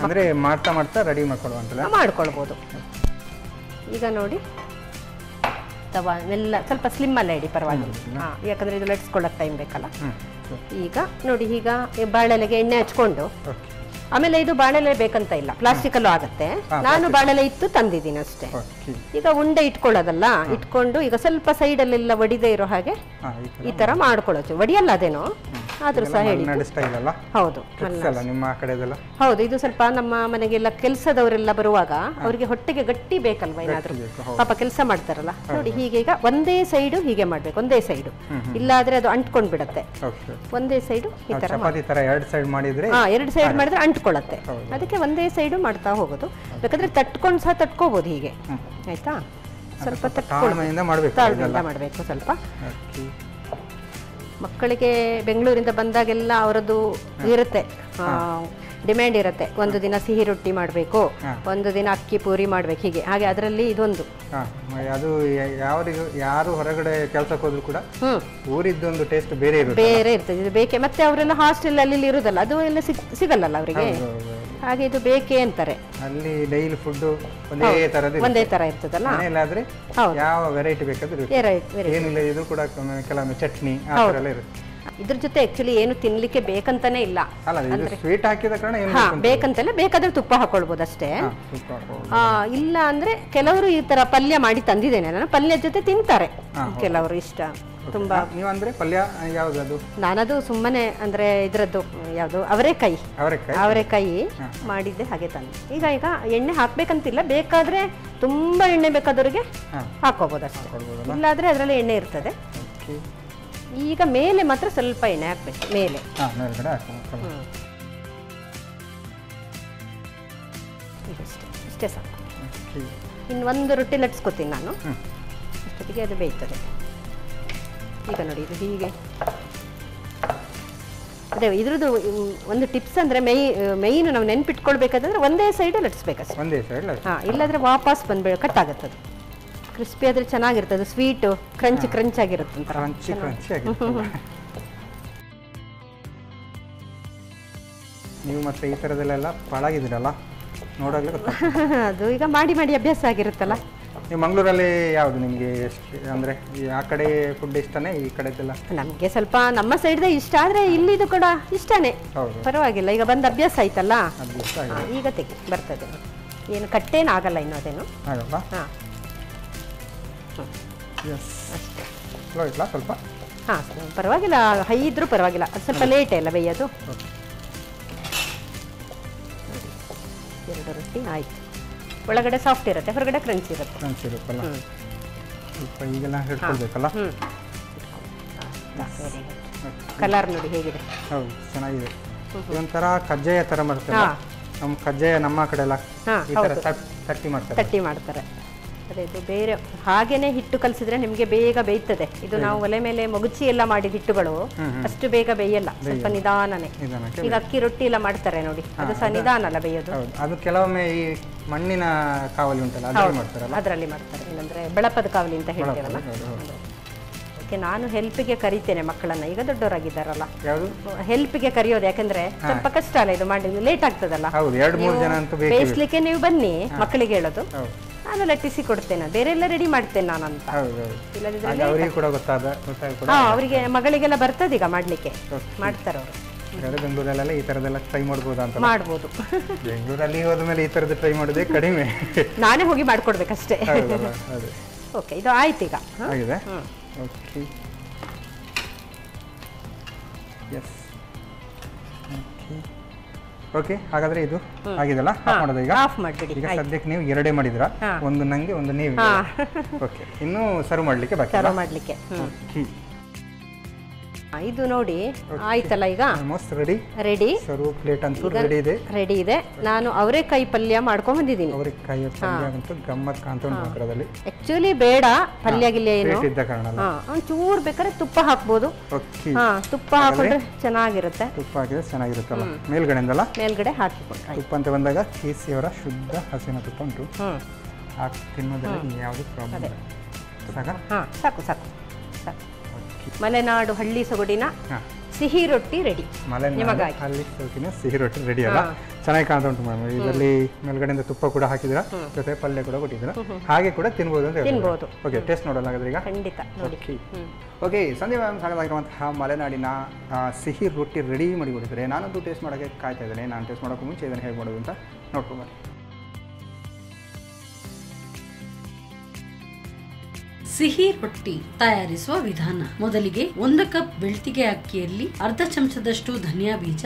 ಅಂದ್ರೆ ಮಾಡ್ತಾ ರೆಡಿ ಮಾಡ್ಕೊಳ್ಬೋದು. ಈಗ ನೋಡಿ ತವಾ ಎಲ್ಲ ಸ್ವಲ್ಪ ಸ್ಲಿಮ್ ಅಲ್ಲ ಇಡಿ, ಪರವಾಗಿಲ್ಲ. ಯಾಕಂದ್ರೆ ಇದು ಲಟ್ಸ್ಕೊಳ್ಳೋಕೆ ಟೈಮ್ ಬೇಕಲ್ಲ. ಈಗ ನೋಡಿ, ಈಗ ಬಾಳೆಲೆಗೆ ಎಣ್ಣೆ ಹಚ್ಕೊಂಡು, ಆಮೇಲೆ ಇದು ಬಾಳೆಲೆ ಬೇಕಂತ ಇಲ್ಲ, ಪ್ಲಾಸ್ಟಿಕ್ ಅಲ್ಲೂ ಆಗತ್ತೆ. ನಾನು ಬಾಳೆಲೆ ಇತ್ತು ತಂದಿದ್ದೀನಿ ಅಷ್ಟೇ. ಈಗ ಉಂಡೆ ಇಟ್ಕೊಳ್ಳೋದಲ್ಲ, ಇಟ್ಕೊಂಡು ಈಗ ಸ್ವಲ್ಪ ಸೈಡ್ ಅಲ್ಲೆಲ್ಲ ಒಡಿದೆ ಇರೋ ಹಾಗೆ ಈ ತರ ಮಾಡ್ಕೊಳ್ಳೋದು. ಒಡಿಯಲ್ಲ ಅದೇನೋ, ಆದ್ರೂ ಸಹ ಹೇಳಿ. ಹೌದು, ಹೌದು. ಇದು ಸ್ವಲ್ಪ ನಮ್ಮ ಮನೆಗೆಲ್ಲ ಕೆಲಸದವರೆಲ್ಲ ಬರುವಾಗ ಅವ್ರಿಗೆ ಹೊಟ್ಟೆಗೆ ಗಟ್ಟಿ ಬೇಕಲ್ವಾ ಏನಾದ್ರೂ, ಪಾಪ ಕೆಲಸ ಮಾಡ್ತಾರಲ್ಲ. ನೋಡಿ ಹೀಗೆ ಈಗ ಒಂದೇ ಸೈಡು ಹೀಗೆ ಮಾಡ್ಬೇಕು, ಒಂದೇ ಸೈಡು. ಇಲ್ಲಾದ್ರೆ ಅದು ಅಂಟ್ಕೊಂಡ್ ಬಿಡತ್ತೆ. ಒಂದೇ ಸೈಡು ಈ ತರ 2 ಸೈಡ್ ಮಾಡಿದ್ರೆ 2 ಸೈಡ್ ಮಾಡಿದ್ರೆ ಅಂಟ್ಕೊಳ್ಳತ್ತೆ. ಅದಕ್ಕೆ ಒಂದೇ ಸೈಡು ಮಾಡ್ತಾ ಹೋಗೋದು. ಬೇಕಾದ್ರೆ ತಟ್ಕೊಂಡು ಸಹ ತಟ್ಕೋಬಹುದು ಹೀಗೆ, ಆಯ್ತಾ? ಸ್ವಲ್ಪ ತಾಳ್ಮೆಯಿಂದ ಮಾಡಬೇಕು ಸ್ವಲ್ಪ. ಮಕ್ಕಳಿಗೆ ಬೆಂಗಳೂರಿಂದ ಬಂದಾಗೆಲ್ಲ ಅವರದ್ದು ಇರುತ್ತೆ, ಡಿಮ್ಯಾಂಡ್ ಇರುತ್ತೆ. ಒಂದು ದಿನ ಸಿಹಿ ರೊಟ್ಟಿ ಮಾಡಬೇಕು, ಒಂದು ದಿನ ಅಕ್ಕಿ ಪೂರಿ ಮಾಡ್ಬೇಕು, ಹೀಗೆ. ಹಾಗೆ ಅದರಲ್ಲಿ ಇದೊಂದು. ಅದು ಯಾರು ಹೊರಗಡೆ ಕೆಲಸಕ್ಕೆ ಹೋದ್ರು ಕೂಡ ಊರಿದ್ದೊಂದು ಟೇಸ್ಟ್ ಬೇರೆ ಇರ್ತದೆ. ಇದು ಬೇಕೆ. ಮತ್ತೆ ಅವರೆಲ್ಲ ಹಾಸ್ಟೆಲ್ ಅಲ್ಲಿ ಇರುದಲ್ಲ, ಅದು ಎಲ್ಲ ಸಿಗಲ್ಲ ಅವರಿಗೆ. ಹಾಗೆ ಇದು ಬೇಕೆ ಅಂತಾರೆ. ಅಲ್ಲಿ ಡೈಲಿ ಫುಡ್ ಒಂದೇ ತರ ಇರ್ತದಲ್ಲ. ಮನೆಯಲ್ಲಾದ್ರೆ ಯಾವ ವೆರೈಟಿ ಬೇಕಾದ್ರೂ ಏನಿಲ್ಲ, ಇದು ಕೂಡ ಕೆಲವೊಮ್ಮೆ ಚಟ್ನಿ ಇರುತ್ತೆ. ಇದ್ರ ಜೊತೆ ಆಕ್ಚುಲಿ ಏನು ತಿನ್ಲಿಕ್ಕೆ ಬೇಕಂತಾನೆ ಇಲ್ಲ, ಸ್ವೀಟ್ ಹಾಕಿದ ಕಾರಣ ಬೇಕಂತಲ್ಲ. ಬೇಕಾದ್ರೆ ತುಪ್ಪ ಹಾಕೊಳ್ಬಹುದು ಅಷ್ಟೇ. ಇಲ್ಲ ಅಂದ್ರೆ ಕೆಲವರು ಈ ತರ ಪಲ್ಯ ಮಾಡಿ ತಂದಿದ್ದೇನೆ ನಾನು, ಪಲ್ಯ ಜೊತೆ ತಿಂತಾರೆ ಕೆಲವರು ಇಷ್ಟ. ತುಂಬಾ. ನೀವು ಅಂದರೆ ಪಲ್ಯ ಯಾವುದದು? ನಾನದು ಸುಮ್ಮನೆ ಅಂದರೆ ಇದರದ್ದು ಯಾವುದು ಅವರೆಕಾಯಿ ಮಾಡಿದ್ದೆ ಹಾಗೆ ತಂದು. ಈಗ ಎಣ್ಣೆ ಹಾಕ್ಬೇಕಂತಿಲ್ಲ, ಬೇಕಾದ್ರೆ ತುಂಬಾ ಎಣ್ಣೆ ಬೇಕಾದವ್ರಿಗೆ ಹಾಕೋಬಹುದು ಅಷ್ಟೇ, ಇಲ್ಲಾದ್ರೆ ಅದರಲ್ಲಿ ಎಣ್ಣೆ ಇರ್ತದೆ. ಈಗ ಮೇಲೆ ಮಾತ್ರ ಸ್ವಲ್ಪ ಎಣ್ಣೆ ಹಾಕ್ಬೇಕು ಮೇಲೆ. ಇಷ್ಟೇ ಸಾಕು. ಇನ್ನು ಒಂದು ರೊಟ್ಟಿ ಲಟ್ಸ್ಕೊತೀನಿ ನಾನು, ಅಷ್ಟೊತ್ತಿಗೆ ಅದು ಬೇಯ್ತದೆ. ಈಗ ನೋಡಿ ಇದು ಹೀಗೆ. ಅದೇ ಇದ್ರದ್ದು ಒಂದು ಟಿಪ್ಸ್ ಅಂದರೆ ಮೈನ್ ನಾವು ನೆನ್ಪಿಟ್ಕೊಳ್ಬೇಕಾದ್ರೆ ಒಂದೇ ಸೈಡ್ ಲಟ್ಸ್ಬೇಕಷ್ಟೇ. ಇಲ್ಲಾಂದ್ರೆ ವಾಪಸ್ ಬಂದ್ಬೇಡ ಕಟ್ ಆಗುತ್ತೆ. ಅದು ಕ್ರಿಸ್ಪಿ ಆದರೆ ಚೆನ್ನಾಗಿರ್ತದೆ, ಸ್ವೀಟು ಕ್ರಂಚ್ ಆಗಿರುತ್ತೆ ಒಂಥರ. ನೀವು ಮತ್ತೆ ಈ ಥರದಲ್ಲೆಲ್ಲ ಪಳಗಿದ್ದೀರಲ್ಲ, ನೋಡೋಗ್ಲೇ ಅದು ಈಗ ಮಾಡಿ ಅಭ್ಯಾಸ ಆಗಿರುತ್ತಲ್ಲ. ನೀವು ಮಂಗಳೂರಲ್ಲಿ ಯಾವುದು ನಿಮಗೆ ಅಂದರೆ ಆ ಕಡೆ ಫುಡ್ ಇಷ್ಟನೇ, ಈ ಕಡೆದೆಲ್ಲ? ನಮಗೆ ಸ್ವಲ್ಪ ನಮ್ಮ ಸೈಡ್ದೇ ಇಷ್ಟ, ಆದರೆ ಇಲ್ಲಿದು ಕೂಡ ಇಷ್ಟನೇ, ಪರವಾಗಿಲ್ಲ. ಈಗ ಬಂದು ಅಭ್ಯಾಸ ಆಯ್ತಲ್ಲ, ಈಗ ಬರ್ತದೆ. ಏನು ಕಟ್ಟೇನು ಆಗಲ್ಲ ಇನ್ನು, ಅದೇನು ಆಗಲ್ಲ. ಹಾಂ ಅಷ್ಟೇ. ಸ್ವಲ್ಪ ಪರವಾಗಿಲ್ಲ, ಹೈ ಇದ್ರೂ ಪರವಾಗಿಲ್ಲ, ಅದು ಸ್ವಲ್ಪ ಲೇಟ್ ಎಲ್ಲ ಬೇಯೋದು. 2 ರೊಟ್ಟಿ ಆಯ್ತು. ಒಳಗಡೆ ಸಾಫ್ಟ್ ಇರುತ್ತೆ, ಹೊರಗಡೆ ಕ್ರಂಚ್ ಇರುತ್ತಲ್ಲ. ಸ್ವಲ್ಪ ಈಗೆಲ್ಲ ಹಿಡ್ಕೊಳ್ಬೇಕಲ್ಲ. ಕಲರ್ ನೋಡಿ ಹೇಗಿದೆ. ಹೌದು, ಚೆನ್ನಾಗಿದೆ. ಇದೊಂಥರ ಕಜ್ಜಾಯ ಥರ ಮಾಡ್ತಾರೆ. ನಮ್ಮ ಕಜ್ಜಾಯ ನಮ್ಮ ಕಡೆ ಎಲ್ಲ ತಟ್ಟಿ ಮಾಡ್ತಾರೆ. ಅದೇ ಇದು ಬೇರೆ ಹಾಗೇನೆ ಹಿಟ್ಟು ಕಲಸಿದ್ರೆ ನಿಮಗೆ ಬೇಗ ಬೇಯ್ತದೆ. ಇದು ನಾವು ಒಲೆ ಮೇಲೆ ಮಗುಚಿ ಎಲ್ಲ ಮಾಡಿದ ಹಿಟ್ಟುಗಳು ಅಷ್ಟು ಬೇಗ ಬೇಯಲ್ಲ, ಸ್ವಲ್ಪ ನಿಧಾನನೇ. ಈಗ ಅಕ್ಕಿ ರೊಟ್ಟಿ ಎಲ್ಲ ಮಾಡ್ತಾರೆ ನೋಡಿ, ಅದು ಸಹ ನಿಧಾನ ಅಲ್ಲ ಬೇಯೋದು. ಅದು ಕೆಲವೊಮ್ಮೆ ಈ ಮಣ್ಣಿನ ಕಾವಲಿ ಉಂಟಲ್ಲ, ಅದರಲ್ಲಿ ಮಾಡ್ತಾರೆ. ಏನಂದ್ರೆ ಬೆಳಪದ ಕಾವಲಿ ಅಂತ ಹೇಳ್ತೇವಲ್ಲ. ಓಕೆ, ನಾನು ಹೆಲ್ಪಿಗೆ ಕರಿತೇನೆ ಮಕ್ಕಳನ್ನ, ಈಗ ದೊಡ್ಡವರಾಗಿದ್ದಾರಲ್ಲ. ಹೆಲ್ಪಿಗೆ ಕರೆಯೋದು, ಯಾಕಂದ್ರೆ ಸ್ವಲ್ಪ ಕಷ್ಟ ಅಲ್ಲ ಇದು ಮಾಡಿ, ಲೇಟ್ ಆಗ್ತದಲ್ಲ. ಬೇಯಿಸ್ಲಿಕ್ಕೆ ನೀವು ಬನ್ನಿ, ಮಕ್ಕಳಿಗೆ ಹೇಳೋದು, ನಾನು ಲಟ್ಟಿಸಿ ಕೊಡ್ತೇನೆ, ಬೇರೆ ಎಲ್ಲ ರೆಡಿ ಮಾಡ್ತೇನೆ ನಾನು ಅಂತ. ಅವರಿಗೆ ಮಗಳಿಗೆಲ್ಲ ಬರ್ತದೆ ಈಗ ಮಾಡ್ಲಿಕ್ಕೆ, ಮಾಡ್ತಾರೆ ಅವರು. ಬೆಂಗಳೂರಲ್ಲೆಲ್ಲ ಈ ತರದೆಲ್ಲ ಟ್ರೈ ಮಾಡ್ಬೋದು ಅಂತ. ಮಾಡ್ಬೋದು. ಬೆಂಗಳೂರಲ್ಲಿ ಹೋದ್ಮೇಲೆ ಈ ತರದ್ದು ಟ್ರೈ ಮಾಡೋದೇ ಕಡಿಮೆ, ನಾನೇ ಹೋಗಿ ಮಾಡ್ಕೊಡ್ಬೇಕಷ್ಟೇ. ಓಕೆ, ಇದು ಆಯ್ತು ಈಗ. ಆಗಿದೆ. Okay, S. ಓಕೆ, ಹಾಗಾದ್ರೆ ಇದು ಆಗಿದೆಲ್ಲ, ಆಫ್ ಮಾಡೋದು ಈಗ. ಆಫ್ ಮಾಡ್ಬಿಡಿ. ಈಗ ಸದ್ಯಕ್ಕೆ ನೀವು 2 ಮಾಡಿದ್ರಾ, ಒಂದು ನಂಗೆ ಒಂದು ನೀವು. ಓಕೆ, ಇನ್ನು ಸರ್ವ್ ಮಾಡ್ಲಿಕ್ಕೆ ಬಾಕಿ. ಸರ್ವ್ ಮಾಡ್ಲಿಕ್ಕೆ ಇದು ನೋಡಿ ಆಯ್ತಲ್ಲ ಈಗ. Almost ready. ಸರ್ವ್ ಪ್ಲೇಟ್ ಅಂತೂ ರೆಡಿ ಇದೆ. ನಾನು ಅವರೆಕಾಯಿ ಪಲ್ಯ ಮಾಡ್ಕೊಂಡ್ ಬಂದಿದ್ದೀನಿ. ಅವರೆಕಾಯಿ ಪಲ್ಯ ಅಂತೂ ಗಮ್ಮತ್ ಕಾಣ್ತಾ ಉಂಟು. ಆಕ್ಚುಲಿ ಬೇಡ ಪಲ್ಯ ಗಿಲ್ಯ ಏನು, ಒಂಚೂರು ಬೇಕಾದ್ರೆ ತುಪ್ಪ ಹಾಕ್ಬೋದು. ತುಪ್ಪ ಹಾಕೊಂಡ್ರೆ ಚೆನ್ನಾಗಿರುತ್ತೆ. ತುಪ್ಪ ಹಾಕಿದ್ರೆ ಚೆನ್ನಾಗಿರುತ್ತಲ್ಲ. ಮೇಲ್ಗಡೆ ಹಾಕಿಕೊಂಡು ತುಪ್ಪ ಅಂತ ಬಂದಾಗ KC ಅವರ ಶುದ್ಧ ಹಸಿನ ತುಪ್ಪ ಉಂಟು, ಹಾಕಿ ತಿನ್ನೋದ್ರಲ್ಲಿ ಯಾವುದು ಪ್ರಾಬ್ಲಮ್ ಇಲ್ಲ. ಸಾಕು. ಮಲೆನಾಡು ಹಳ್ಳಿ ಸೊಗಡಿನ ಸಿಹಿ ರೊಟ್ಟಿ ರೆಡಿ. ಹಳ್ಳಿ ಸೊಗಡಿನ ಸಿಹಿ ರೊಟ್ಟಿ ರೆಡಿ ಅಲ್ಲ, ಚೆನ್ನಾಗಿ ಕಾಣ್ತಾ ಉಂಟು ಮ್ಯಾಮ್. ಇದರಲ್ಲಿ ಮೇಲ್ಗಡೆಯಿಂದ ತುಪ್ಪ ಕೂಡ ಹಾಕಿದ್ರ, ಜೊತೆ ಪಲ್ಯ ಕೂಡ ಕೊಟ್ಟಿದ್ರ, ಹಾಗೆ ಕೂಡ ತಿನ್ಬೋದು ಅಂತ ಹೇಳ್ಬೋದು. ಓಕೆ, ಟೇಸ್ಟ್ ನೋಡೋಣ ಹಾಗಾದ್ರೆ ಈಗ. ಖಂಡಿತ ನೋಡಿ. ಓಕೆ, ಸಂಧ್ಯಾ ಮ್ಯಾಮ್ ಸಾಕಾಗಿರುವಂತಹ ಮಲೆನಾಡಿನ ಸಿಹಿ ರೊಟ್ಟಿ ರೆಡಿ ಮಾಡಿಕೊಟ್ಟಿದ್ದಾರೆ. ನಾನಂತೂ ಟೇಸ್ಟ್ ಮಾಡೋಕ್ಕೆ ಕಾಯ್ತಾ ಇದ್ದೇನೆ. ನಾನು ಟೇಸ್ಟ್ ಮಾಡೋಕ್ಕೂ ಮುಂಚೆ ಇದನ್ನು ಹೇಗೆ ಮಾಡೋದು ಅಂತ ನೋಡ್ಕೊಂಬರ್ರಿ. ಸಿಹಿ ರೊಟ್ಟಿ ತಯಾರಿಸುವ ವಿಧಾನ. ಮೊದಲಿಗೆ 1 ಕಪ್ ಬೆಳ್ತಿಗೆ ಅಕ್ಕಿಯಲ್ಲಿ ಅರ್ಧ ಚಮಚದಷ್ಟು ಧನಿಯಾ ಬೀಜ,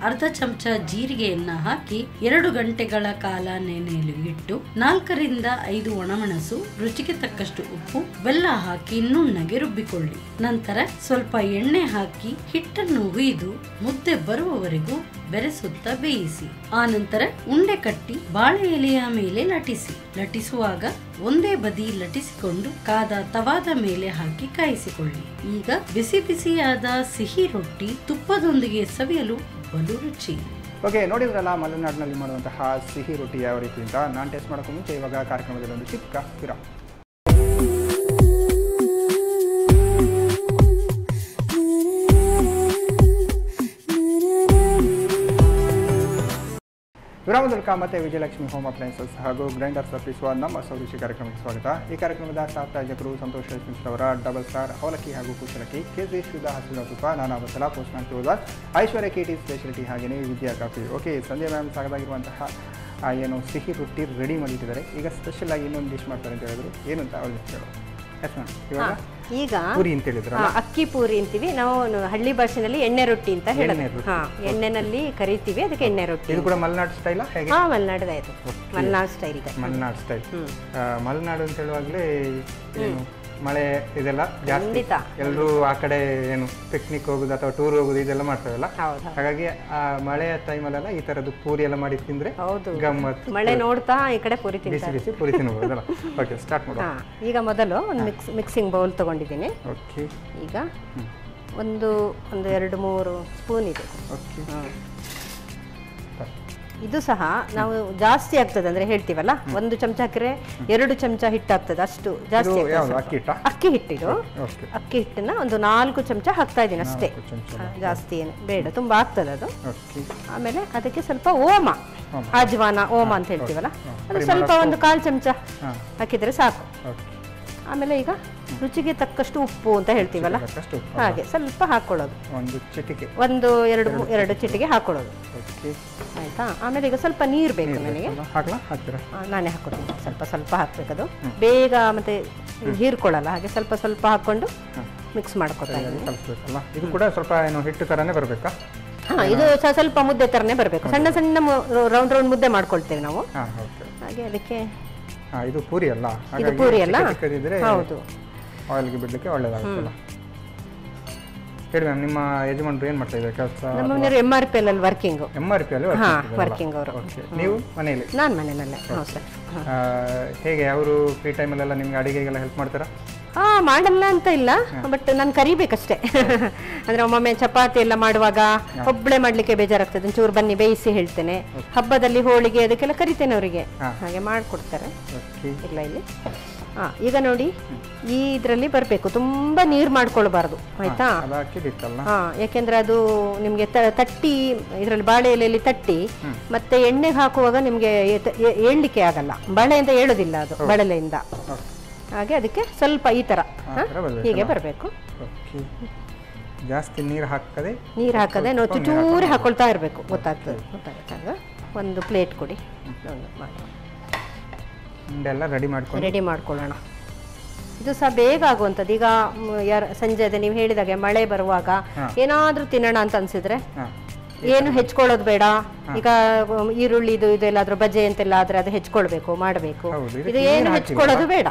ಅರ್ಧ ಚಮಚ ಜೀರಿಗೆಯನ್ನ ಹಾಕಿ 2 ಗಂಟೆಗಳ ಕಾಲ ನೆನೆಯಲು ಇಟ್ಟು 4 ರಿಂದ 5 ಒಣಮೆಣಸು, ರುಚಿಗೆ ತಕ್ಕಷ್ಟು ಉಪ್ಪು, ಬೆಲ್ಲ ಹಾಕಿ ನುಣ್ಣಗೆ ರುಬ್ಬಿಕೊಳ್ಳಿ. ನಂತರ ಸ್ವಲ್ಪ ಎಣ್ಣೆ ಹಾಕಿ ಹಿಟ್ಟನ್ನು ಹುಯ್ದು ಮುದ್ದೆ ಬರುವವರೆಗೂ ಬೆರೆಸುತ್ತಾ ಬೇಯಿಸಿ. ಆ ನಂತರ ಉಂಡೆ ಕಟ್ಟಿ ಬಾಳೆ ಎಲೆಯ ಮೇಲೆ ಲಟಿಸುವಾಗ ಒಂದೇ ಬದಿ ಲಟಿಸಿಕೊಂಡು ಕಾದ ತವಾದ ಮೇಲೆ ಹಾಕಿ ಕಾಯಿಸಿಕೊಳ್ಳಿ. ಈಗ ಬಿಸಿ ಬಿಸಿಯಾದ ಸಿಹಿ ರೊಟ್ಟಿ ತುಪ್ಪದೊಂದಿಗೆ ಸವಿಯಲು ಬಲು ರುಚಿ. ಓಕೆ, ನೋಡಿದ್ರಲ್ಲ ಮಲೆನಾಡಿನಲ್ಲಿ ಮಾಡುವಂತಹ ಸಿಹಿ ರೊಟ್ಟಿ ಯಾವ ರೀತಿ ಅಂತ. ನಾನು ಟೇಸ್ಟ್ ಮಾಡೋಕ್ಕೂ ಮುಂಚೆ ಇವಾಗ ಕಾರ್ಯಕ್ರಮದಲ್ಲಿ ಒಂದು ಚಿಕ್ಕ ವಿರಾಮ. ವಿರಾಮದಲ್ಲಿ ಮತ್ತೆ ವಿಜಯಲಕ್ಷ್ಮಿ ಹೋಮ್ ಅಪ್ಲೈನ್ಸಸ್ ಹಾಗೂ ಗ್ರೈಂಡರ್ಸ್ ಅರ್ಪಿಸುವ ನಮ್ಮ ಸೌರಿಷಿ ಕಾರ್ಯಕ್ರಮಕ್ಕೆ ಸ್ವಾಗತ. ಈ ಕಾರ್ಯಕ್ರಮದ ಸಹ ಪ್ರಾಯೋಜಕರು ಸಂತೋಷ್ ರೈಸ್ ಮಿಲ್ಸ್ ಅವರ ಡಬಲ್ ಸ್ಟಾರ್ ಅವಲಕ್ಕಿ ಹಾಗೂ ಕುಶಲಕ್ಕಿ, KC ಶುದ್ಧ ಹಸಿರು ತುಪ್ಪ, ನಾನಾ ಮಸಾಲ, ಪೋಸ್ಟ್ಮ್ಯಾನ್ ಟೂಲ್ವರ್, ಐಶ್ವರ್ಯ KT ಸ್ಪೆಷಾಲಿಟಿ, ಹಾಗೆಯೇ ವಿದ್ಯಾ ಕಾಫಿ. ಓಕೆ, ಸಂಧ್ಯಾ ಮ್ಯಾಮ್ ಸಾಕಾಗಿರುವಂತಹ ಏನು ಸಿಹಿ ರೊಟ್ಟಿ ರೆಡಿ ಮಾಡಿಟ್ಟಿದ್ದಾರೆ. ಈಗ ಸ್ಪೆಷಲ್ ಆಗಿ ಇನ್ನೊಂದು ಡಿಶ್ ಮಾಡ್ತಾರೆ ಅಂತ ಹೇಳಿದ್ರು, ಏನು ಅಂತ ಅವ್ರಿಗೆ ಕೇಳೋದು. Yes ma'am. ಇವಾಗ ಈಗ ಪೂರಿ ಅಂತ ಹೇಳಿದ್ರು ಅಕ್ಕಿ ಪೂರಿ ಅಂತೀವಿ ನಾವು, ಹಳ್ಳಿ ಭಾಷೆನಲ್ಲಿ ಎಣ್ಣೆ ರೊಟ್ಟಿ ಅಂತ ಹೇಳೋದು. ಎಣ್ಣೆನಲ್ಲಿ ಕರಿತೀವಿ, ಅದಕ್ಕೆ ಎಣ್ಣೆ ರೊಟ್ಟಿ. ಇದು ಕೂಡ ಮಲೆನಾಡು ಸ್ಟೈಲ್? ಹಾ, ಮಲೆನಾಡು ಆಯ್ತು, ಮಲೆನಾಡು ಸ್ಟೈಲ್. ಮಲೆನಾಡು ಸ್ಟೈಲ್. ಮಲೆನಾಡು ಅಂತ ಹೇಳುವಾಗಲೇ ಏನು ಮಳೆ ಇದೆಲ್ಲ ಜಾಸ್ತಿ, ಎಲ್ಲರೂ ಆ ಕಡೆ ಏನು ಪಿಕ್ನಿಕ್ ಹೋಗುದು ಅಥವಾ ಟೂರ್ ಹೋಗುದು ಇದೆಲ್ಲ ಮಾಡ್ತಾರಲ್ಲ, ಹಾಗಾಗಿ ಆ ಮಳೆಯ ಟೈಮಲ್ಲೆಲ್ಲ ಈ ತರದ್ದು ಪೂರಿ ಎಲ್ಲ ಮಾಡಿ ತಿಂದ್ರೆ ಗಮ್ಮತ್. ಮಳೆ ನೋಡ್ತಾ ಈ ಕಡೆ ಪೂರಿ ಬಿಸಿ ಬಿಸಿ ಪೂರಿ ತಿನ್ಬಹುದಲ್ಲ. ಓಕೆ, ಸ್ಟಾರ್ಟ್ ಮಾಡೋಣ. ಈಗ ಮೊದಲು ಒಂದು ಮಿಕ್ಸಿಂಗ್ ಬೌಲ್ ತಗೊಂಡಿದ್ದೀನಿ. ಓಕೆ, ಈಗ ಒಂದು 2-3 ಸ್ಪೂನ್ ಇದೆ. ಓಕೆ, ಇದು ಸಹ ನಾವು ಜಾಸ್ತಿ ಆಗ್ತದೆ ಅಂದ್ರೆ ಹೇಳ್ತೀವಲ್ಲ, 1 ಚಮಚ ಹಾಕಿದ್ರೆ 2 ಚಮಚ ಹಿಟ್ಟು ಆಗ್ತದೆ, ಅಷ್ಟು ಜಾಸ್ತಿ. ಅಕ್ಕಿ ಹಿಟ್ಟಿದು, ಅಕ್ಕಿ ಹಿಟ್ಟನ್ನ ಒಂದು 4 ಚಮಚ ಹಾಕ್ತಾ ಇದ್ದೀನಿ ಅಷ್ಟೇ, ಜಾಸ್ತಿ ಏನು ಬೇಡ, ತುಂಬಾ ಆಗ್ತದೆ ಅದು. ಆಮೇಲೆ ಅದಕ್ಕೆ ಸ್ವಲ್ಪ ಓಮ, ಅಜ್ವಾನ, ಓಮ ಅಂತ ಹೇಳ್ತೀವಲ್ಲ, ಅದು ಸ್ವಲ್ಪ ಒಂದು 1/4 ಚಮಚ ಹಾಕಿದ್ರೆ ಸಾಕು. ಆಮೇಲೆ ಈಗ ರುಚಿಗೆ ತಕ್ಕಷ್ಟು ಉಪ್ಪು ಅಂತ ಹೇಳ್ತೀವಲ್ಲ, ಹಾಗೆ ಸ್ವಲ್ಪ ಹಾಕೊಳ್ಳೋದು, 1-2 ಚಿಟಿಕೆ ಹಾಕೊಳ್ಳೋದು. ಆಯ್ತಾ? ಆಮೇಲೆ ಈಗ ಸ್ವಲ್ಪ ನೀರು ಬೇಕು ನನಗೆ, ನಾನೇ ಹಾಕೋದು. ಸ್ವಲ್ಪ ಹಾಕ್ಬೇಕದು, ಬೇಗ ಮತ್ತೆ ಹೀರ್ಕೊಳ್ಳಲ್ಲ, ಹಾಗೆ ಸ್ವಲ್ಪ ಹಾಕೊಂಡು ಮಿಕ್ಸ್ ಮಾಡ್ಕೊತಾ ಇದ್ದೀನಿ. ಇದು ಕೂಡ ಸ್ವಲ್ಪ ಏನು ಹಿಟ್ಟು ತರನೇ ಬರಬೇಕಾ? ಹಾ, ಇದು ಸ್ವಲ್ಪ ಮುದ್ದೆ ತರನೇ ಬರಬೇಕು. ಸಣ್ಣ ರೌಂಡ್ ಮುದ್ದೆ ಮಾಡ್ಕೊಳ್ತೇವೆ ನಾವು. ಹಾಗೆ ಅದಕ್ಕೆ ಇದು ಪೂರಿ ಅಲ್ಲ, ಇದು ಪೂರಿ ಅಲ್ಲ, ಹೌದು, ಆಯಿಲ್ಗೆ ಬಿಡ್ಲಿಕ್ಕೆ ಒಳ್ಳೇದಾಗುತ್ತಲ್ಲ. ಹೇಳಿ ಮ್ಯಾಮ್, ನಿಮ್ಮ ಯಜಮಾನರು ಏನು ಮಾಡ್ತಾ ಇದ್ದಾರೆ ಕೆಲಸ? ನಮ್ಮ ಮನೆಯವರು MRPL ಅಲ್ಲಿ ವರ್ಕಿಂಗ್. MRPL ಅಲ್ಲಿ ವರ್ಕಿಂಗ್ ಅವರು. ನೀವು ಮನೆಯಲ್ಲಿ? ನಾನು ಮನೆಯಲ್ಲೇ. ಹೌದು ಸರ್. ಹೇಗೆ ಅವರು ಫ್ರೀ ಟೈಮಲ್ಲೆಲ್ಲ ನಿಮ್ಗೆ ಅಡಿಗೆಗೆಲ್ಲ ಹೆಲ್ಪ್ ಮಾಡ್ತಾರಾ? ಮಾಡಲ್ಲ ಅಂತ ಇಲ್ಲ, ಬಟ್ ನಾನು ಕರಿಬೇಕಷ್ಟೇ. ಅಂದ್ರೆ ಒಮ್ಮೊಮ್ಮೆ ಚಪಾತಿ ಎಲ್ಲ ಮಾಡುವಾಗ ಒಬ್ಬಳೆ ಮಾಡ್ಲಿಕ್ಕೆ ಬೇಜಾರಾಗ್ತದೆ, ಒಂಚೂರು ಬನ್ನಿ ಬೇಯಿಸಿ ಹೇಳ್ತೇನೆ. ಹಬ್ಬದಲ್ಲಿ ಹೋಳಿಗೆ ಅದಕ್ಕೆಲ್ಲ ಕರಿತೇನೆ ಅವರಿಗೆ, ಹಾಗೆ ಮಾಡ್ಕೊಡ್ತಾರೆ. ಇಲ್ಲ ಇಲ್ಲಿ ಈಗ ನೋಡಿ, ಈ ಇದ್ರಲ್ಲಿ ಬರ್ಬೇಕು, ತುಂಬಾ ನೀರು ಮಾಡ್ಕೊಳ್ಬಾರ್ದು, ಆಯ್ತಾ? ಯಾಕೆಂದ್ರೆ ಅದು ನಿಮ್ಗೆ ತಟ್ಟಿ, ಇದ್ರಲ್ಲಿ ಬಾಳೆ ಎಲೆಯಲ್ಲಿ ತಟ್ಟಿ ಮತ್ತೆ ಎಣ್ಣೆಗೆ ಹಾಕುವಾಗ ನಿಮ್ಗೆ ಏಳ್ಲಿಕ್ಕೆ ಆಗಲ್ಲ, ಬಾಳೆಯಿಂದ ಏಳೋದಿಲ್ಲ ಅದು, ಬಾಳೆಲೆಯಿಂದ. ಹಾಗೆ ಅದಕ್ಕೆ ಸ್ವಲ್ಪ ಈ ತರ ಹೀಗೆ ಬರಬೇಕು. ಜಾಸ್ತಿ ನೀರು ಹಾಕದೆ ನಾವು ಚೂರಿ ಹಾಕೊಳ್ತಾ ಇರಬೇಕು, ಗೊತ್ತಾಗ್ತದೆ. ಒಂದು ಪ್ಲೇಟ್ ಕೊಡಿ, ರೆಡಿ ಮಾಡ್ಕೊಳ್ಳೋಣ. ಇದು ಸಹ ಬೇಗ ಆಗುವಂಥದ್ದು. ಈಗ ಸಂಜೆ ಅದೇ ನೀವು ಹೇಳಿದಾಗೆ ಮಳೆ ಬರುವಾಗ ಏನಾದ್ರೂ ತಿನ್ನೋಣ ಅಂತ ಅನ್ಸಿದ್ರೆ ಏನು ಹೆಚ್ಕೊಳ್ಳೋದು ಬೇಡ. ಈಗ ಈರುಳ್ಳಿ ಇದೆಲ್ಲಾದ್ರೂ ಬಜೆ ಅಂತೆಲ್ಲ ಆದ್ರೆ ಅದು ಹೆಚ್ಕೊಳ್ಬೇಕು, ಮಾಡಬೇಕು. ಇದು ಏನು ಹೆಚ್ಕೊಳ್ಳೋದು ಬೇಡ,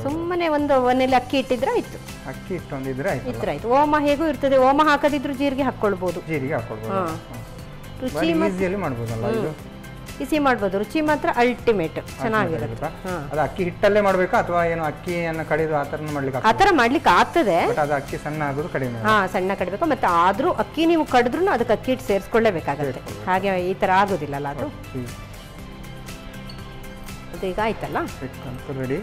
ಸುಮ್ಮನೆ ಒಂದು ಒನ್ನೆಲೆ ಅಕ್ಕಿ ಇಟ್ಟಿದ್ರೆ ಆಯ್ತು. ಆಯ್ತು. ಓಮ ಹೇಗೂ ಇರ್ತದೆ, ಓಮ ಹಾಕದಿದ್ರು ಜೀರಿಗೆ ಹಾಕೊಳ್ಬಹುದು. ರುಚಿ ಬಿಸಿ ಮಾಡ್ಬೋದು, ರುಚಿ ಮಾತ್ರ ಅಲ್ಟಿಮೇಟ್, ಚೆನ್ನಾಗಿರುತ್ತೆ. ಅಕ್ಕಿ ಹಿಟ್ಟಲ್ಲೇ ಮಾಡ್ಬೇಕಾ ಅಥವಾ ಏನು ಅಕ್ಕಿಯನ್ನು ಕಡಿದು ಆ ತರ ಮಾಡ್ಲಿಕ್ಕೆ ಆಗ್ತದೆ? ಅಕ್ಕಿ ಸಣ್ಣ ಆಗೋದು ಕಡಿಮೆ. ಸಣ್ಣ ಕಡಿಬೇಕು. ಮತ್ತೆ ಆದ್ರೂ ಅಕ್ಕಿ ನೀವು ಕಡಿದ್ರು ಅದಕ್ಕೆ ಅಕ್ಕಿ ಹಿಟ್ಟು ಸೇರಿಸ್ಕೊಳ್ಳೇಬೇಕಾಗತ್ತೆ, ಹಾಗೆ ಈ ತರ ಆಗೋದಿಲ್ಲಲ್ಲ ಅದು. ಈಗ ಆಯ್ತಲ್ಲ, ರೆಡಿ.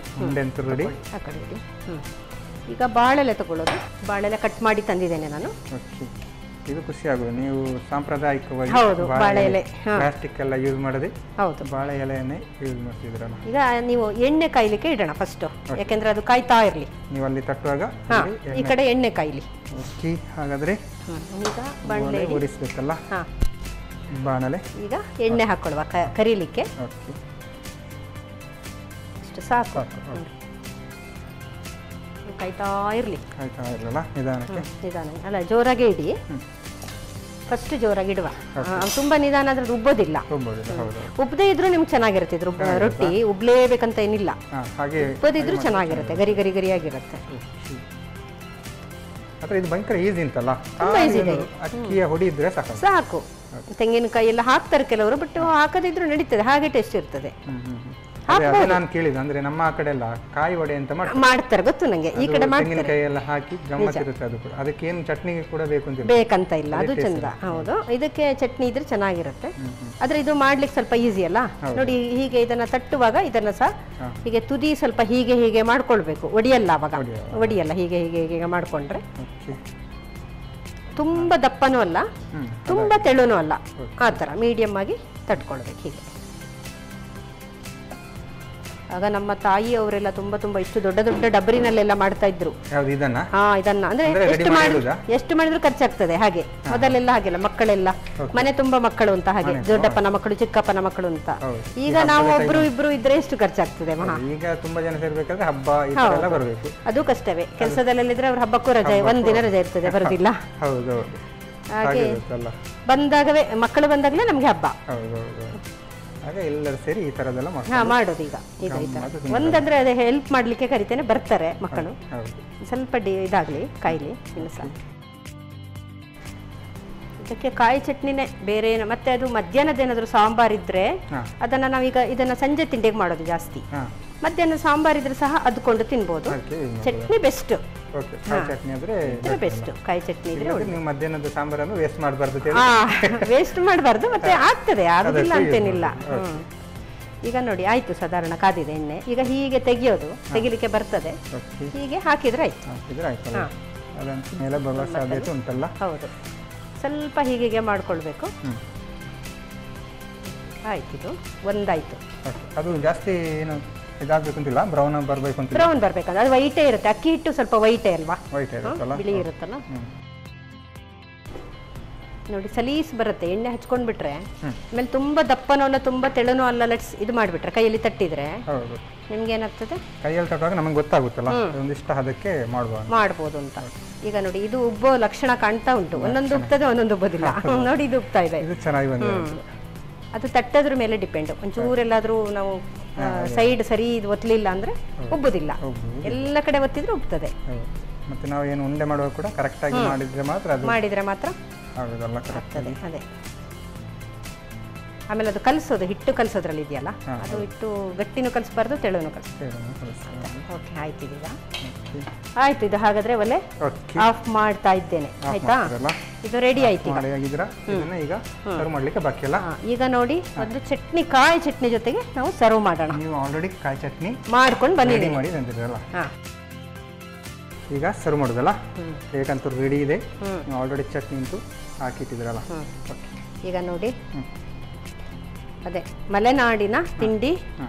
ಈಗ ಬಾಳೆಲೆ ತಗೊಳ್ಳೋದು. ಬಾಳೆಲೆ ಕಟ್ ಮಾಡಿ ತಂದಿದ್ದೇನೆ ನಾನು. ಇದು ಖುಷಿ ಆಗುದು, ನೀವು ಸಾಂಪ್ರದಾಯಿಕವಾಗಿ ಬಾಳೆ ಎಲೆ ಪ್ಲಾಸ್ಟಿಕ್ ಎಲ್ಲ ಯೂಸ್ ಮಾಡದೆ ಹೌದು ಬಾಳೆ ಎಲೆಯನ್ನೇ ಯೂಸ್ ಮಾಡ್ತಿದ್ರಲ್ಲ. ಈಗ ನೀವು ಎಣ್ಣೆ ಕಾಯ್ಲಿಕ್ಕೆ ಇಡೋಣ ಫಸ್ಟ್, ಯಾಕೆಂದ್ರೆ ಅದು ಕಾಯ್ತಾ ಇರ್ಲಿ. ನೀವು ಅಲ್ಲಿ ತಟ್ಟುವಾಗ ಈ ಕಡೆ ಎಣ್ಣೆ ಕಾಯ್ಲಿ. ಹಾಗಾದ್ರೆ ಈಗ ಬಾಣಲೆ ಓಡಿಸ್ಬೇಕಲ್ಲ, ಬಾಣಲೆ. ಈಗ ಎಣ್ಣೆ ಹಾಕೊಳ್ಳುವ ಕರೀಲಿಕ್ಕೆ, ಇಷ್ಟು ಸಾಕು. ಕಾಯ್ತಾ ಇರ್ಲಿ, ನಿಧಾನ ಅಲ್ಲ, ಜೋರಾಗಿ ಇಡಿ. ಫಸ್ಟ್ ಜೋರಾಗಿ ಇಡುವ, ತುಂಬಾ ನಿಧಾನ ಆದ್ರೆ ರುಬ್ಬೋದಿಲ್ಲ. ಉಬ್ಬದೇ ಇದ್ರು ನಿಮ್ಗೆ ಚೆನ್ನಾಗಿರುತ್ತೆ ರೊಟ್ಟಿ, ಉಬ್ಲೇಬೇಕಂತ ಏನಿಲ್ಲ, ಉಬ್ಬದಿದ್ರು ಚೆನ್ನಾಗಿರುತ್ತೆ, ಗರಿ ಗರಿ ಗರಿಯಾಗಿರುತ್ತೆ. ಇದು ಭಯಂಕರ ಈಸಿ ಅಂತಲ್ಲ, ಅಕ್ಕಿಯ ಹೊಡಿ ಇದ್ರೆ ಸಾಕು. ತೆಂಗಿನಕಾಯಿ ಎಲ್ಲ ಹಾಕ್ತಾರೆ ಕೆಲವರು, ಬಟ್ ಹಾಕದಿದ್ರು ನಡೀತದೆ, ಹಾಗೆ ಟೇಸ್ಟ್ ಇರ್ತದೆ. ನಾನು ಕೇಳಿದ ಅಂದ್ರೆ ನಮ್ಮ ಕಡೆ ಎಲ್ಲ ಕಾಯಿ ವಡೆ ಅಂತ ಮಾಡ್ತಾರೆ, ಗೊತ್ತು ನಂಗೆ. ಈ ಕಡೆ ತೆಂಗಿನಕಾಯಿ ಎಲ್ಲ ಹಾಕಿ ಗಮ್ಮತ್ ಇರುತ್ತೆ ಅದು ಕೂಡ. ಅದಕ್ಕೆ ಏನು ಚಟ್ನಿ ಕೂಡ ಬೇಕಂತ ಇಲ್ಲ, ಅದು ಚಂದ. ಹೌದು, ಇದಕ್ಕೆ ಚಟ್ನಿ ಇದ್ರೆ ಚೆನ್ನಾಗಿರುತ್ತೆ. ಆದ್ರೆ ಇದು ಮಾಡ್ಲಿಕ್ಕೆ ಸ್ವಲ್ಪ ಈಸಿ ಅಲ್ಲ. ನೋಡಿ, ಹೀಗೆ ಇದನ್ನ ತಟ್ಟುವಾಗ ಇದನ್ನ ಸಹ ಹೀಗೆ ತುದಿ ಸ್ವಲ್ಪ ಹೀಗೆ ಹೀಗೆ ಮಾಡ್ಕೊಳ್ಬೇಕು, ಒಡಿಯಲ್ಲ ಅವಾಗ, ಒಡಿಯಲ್ಲ. ಹೀಗೆ ಹೀಗೆ ಹೀಗೆ ಮಾಡ್ಕೊಂಡ್ರೆ ತುಂಬಾ ದಪ್ಪನೂ ಅಲ್ಲ, ತುಂಬಾ ತೆಳುನೂ ಅಲ್ಲ, ಆ ತರ ಮೀಡಿಯಂ ಆಗಿ ತಟ್ಕೊಳ್ಬೇಕು. ಹೀಗೆ ಆಗ ನಮ್ಮ ತಾಯಿ ಅವರೆಲ್ಲ ತುಂಬಾ ಇಷ್ಟು ದೊಡ್ಡ ದೊಡ್ಡ ಡಬ್ಬರಿನಲ್ಲೆಲ್ಲ ಮಾಡ್ತಾ ಇದ್ರು. ಇದನ್ನ ಅಂದ್ರೆ ಎಷ್ಟು ಮಾಡಿದ್ರು ಖರ್ಚಾಗ್ತದೆ. ಹಾಗೆ ಮೊದಲೆಲ್ಲ ಹಾಗೆಲ್ಲ ಮಕ್ಕಳೆಲ್ಲ ಮನೆ ತುಂಬಾ ಮಕ್ಕಳು ಅಂತ, ಹಾಗೆ ದೊಡ್ಡಪ್ಪನ ಮಕ್ಕಳು ಚಿಕ್ಕಪ್ಪನ ಮಕ್ಕಳು ಅಂತ. ಈಗ ನಾವು ಒಬ್ರು ಇಬ್ರು ಇದ್ರೆ ಎಷ್ಟು ಖರ್ಚಾಗ್ತದೆ ಮಹಾ. ಈಗ ತುಂಬಾ ಜನ ಸೇರ್ಬೇಕಾದ್ರೆ ಹಬ್ಬ ಬರಬೇಕು, ಅದು ಕಷ್ಟವೇ. ಕೆಲಸದಲ್ಲಿದ್ರೆ ಅವ್ರ ಹಬ್ಬಕ್ಕೂ ರಜೆ, ಒಂದಿನ ರಜೆ ಇರ್ತದೆ, ಬರುದಿಲ್ಲ. ಹಾಗೆ ಬಂದಾಗವೇ ಮಕ್ಕಳು ಬಂದಾಗಲೇ ನಮ್ಗೆ ಹಬ್ಬ. ಎಲ್ಲರೂ ಸೇರಿ ಈ ತರದೆಲ್ಲ ಮಾಡೋದು. ಈಗ ಒಂದಂದ್ರೆ ಅದೇ ಹೆಲ್ಪ್ ಮಾಡ್ಲಿಕ್ಕೆ ಕರಿತೇನೆ, ಬರ್ತಾರೆ ಮಕ್ಕಳು. ಸ್ವಲ್ಪ ಇದಾಗ್ಲಿ ಕಾಯಿಲೆ ಇನ್ನು ಸಹ. ಇದಕ್ಕೆ ಕಾಯಿ ಚಟ್ನಿನೇ ಬೇರೆ ಏನು. ಮತ್ತೆ ಅದು ಮಧ್ಯಾಹ್ನದ ಏನಾದ್ರು ಸಾಂಬಾರ್ ಇದ್ರೆ ಅದನ್ನ ನಾವೀಗ ಇದನ್ನ ಸಂಜೆ ತಿಂಡಿಗೆ ಮಾಡೋದು ಜಾಸ್ತಿ. ಮಧ್ಯಾಹ್ನ ಸಾಂಬಾರ್ ಇದ್ರೆ ಸಹ ಅದ್ಕೊಂಡು ತಿನ್ಬೋದು. Chutney best, best. ಕಾಯಿ ಚಟ್ನಿ ಇದ್ರೆ ಮಧ್ಯಾಹ್ನದ ಸಾಂಬಾರನ್ನು ವೇಸ್ಟ್ ಮಾಡಬಾರ್ದು, ವೇಸ್ಟ್ ಮಾಡಬಾರ್ದು. ಮತ್ತೆ ಆಗ್ತದೆ, ಆಗುದಿಲ್ಲ ಅಂತೇನಿಲ್ಲ. ಈಗ ನೋಡಿ ಆಯ್ತು, ಸಾಧಾರಣ ಕಾದಿದೆ ಎಣ್ಣೆ. ಈಗ ಹೀಗೆ ತೆಗಿಲಿಕ್ಕೆ ಬರ್ತದೆ, ಹೀಗೆ ಹಾಕಿದ್ರೆ ಆಯ್ತು. ಹೌದು, ಸ್ವಲ್ಪ ಹೀಗೆ ಮಾಡ್ಕೊಳ್ಬೇಕು. ಆಯ್ತು, ಇದು ಒಂದಾಯ್ತು. ಅದು ಜಾಸ್ತಿ ಏನು ಇದಾಗಬೇಕು ಅಂತಿಲ್ಲ, ಬ್ರೌನ್ ಬರಬೇಕು ಅಂತ. ಬ್ರೌನ್ ಬರ್ಬೇಕಂದ್ರೆ ಅದು ವೈಟೇ ಇರುತ್ತೆ. ಅಕ್ಕಿ ಹಿಟ್ಟು ಸ್ವಲ್ಪ ವೈಟೇ ಅಲ್ವಾ, ಬಿಳಿ ಇರುತ್ತಲ್ಲ. ನೋಡಿ ಸಲೀಸ್ ಬರುತ್ತೆ. ಎಣ್ಣೆ ಹಚ್ಕೊಂಡ್ ಬಿಟ್ರೆ ಆಮೇಲೆ ತುಂಬಾ ದಪ್ಪನೋ ಅಲ್ಲ ತುಂಬಾ ತೆಳುನೋ ಅಲ್ಲ, ಇದು ಮಾಡ್ಬಿಟ್ರೆ ಕೈಯಲ್ಲಿ ತಟ್ಟಿದ್ರೆ ನಿಮ್ಗೆ ಏನಾಗ್ತದೆ, ಕೈಯಲ್ಲಿ ತಟ್ಟುವಾಗ ನಮಗೆ ಗೊತ್ತಾಗುತ್ತಲ್ಲ ಒಂದಿಷ್ಟು ಅದಕ್ಕೆ ಮಾಡ್ಬೋದು ಅಂತ. ಈಗ ನೋಡಿ ಇದು ಉಬ್ಬೋ ಲಕ್ಷಣ ಕಾಣ್ತಾ ಉಂಟು. ಒಂದೊಂದು ಉಬ್ತದೆ, ಒಂದೊಂದು ಉಬ್ಬೋದಿಲ್ಲ. ನೋಡಿ ಇದು ಉಬ್ತಾ ಇದೆ. ಅದು ತಟ್ಟದ್ರ ಮೇಲೆ ಡಿಪೆಂಡ್. ಒಂಚೂರೆಲ್ಲಾದ್ರೂ ನಾವು ಸೈಡ್ ಸರಿ ಇದು ಒತ್ತಲಿಲ್ಲ ಅಂದ್ರೆ ಉಬ್ಬುದಿಲ್ಲ. ಎಲ್ಲ ಕಡೆ ಒತ್ತಿದ್ರೆ ಉಬ್ತದೆ. ಮತ್ತೆ ನಾವು ಏನು ಉಂಡೆ ಮಾಡುವಾಗ ಕೂಡ ಕರೆಕ್ಟ್ ಆಗಿ ಮಾಡಿದ್ರೆ ಮಾತ್ರ ಆಗ್ತದೆ. ಅದೇ ಆಮೇಲೆ ಅದು ಕಲಸೋದು, ಹಿಟ್ಟು ಕಲಸೋದ್ರಲ್ಲಿ ಇದೆಯಲ್ಲ, ಅದು ಹಿಟ್ಟು ಗಟ್ಟಿನೂ ಕಲಿಸಬಾರ್ದು, ತೆಳುನು ಕಲಿಸಬಾರ್ದು. ಓಕೆ, ಆಯ್ತು. ಈಗ ಆಯ್ತು. ಇದು ಹಾಗಾದ್ರೆ ಒಲೆ ಆಫ್ ಮಾಡ್ತಾ ಇದ್ದೇನೆ. ಆಯ್ತಾ, ಇದು ರೆಡಿ ಆಯ್ತು. ಈಗ ನೋಡಿ ಒಂದು ಚಟ್ನಿ, ಕಾಯಿ ಚಟ್ನಿ ಜೊತೆಗೆ ನಾವು ಸರ್ವ್ ಮಾಡೋಣ. ನೀವು ಆಲ್ರೆಡಿ ಕಾಯಿ ಚಟ್ನಿ ಮಾಡ್ಕೊಂಡು ಬಂದಿದ್ದೀವಿ. ಈಗ ಸರ್ವ್ ಮಾಡೋದಲ್ಲ, ಹೇಗಂತೂ ರೆಡಿ ಇದೆ. ನೀವು ಆಲ್ರೆಡಿ ಚಟ್ನಿ ಅಂತೂ ಹಾಕಿಟ್ಟಿದ್ರಲ್ಲ. ಈಗ ನೋಡಿ, ಅದೇ ಮಲೆನಾಡಿನ ತಿಂಡಿ,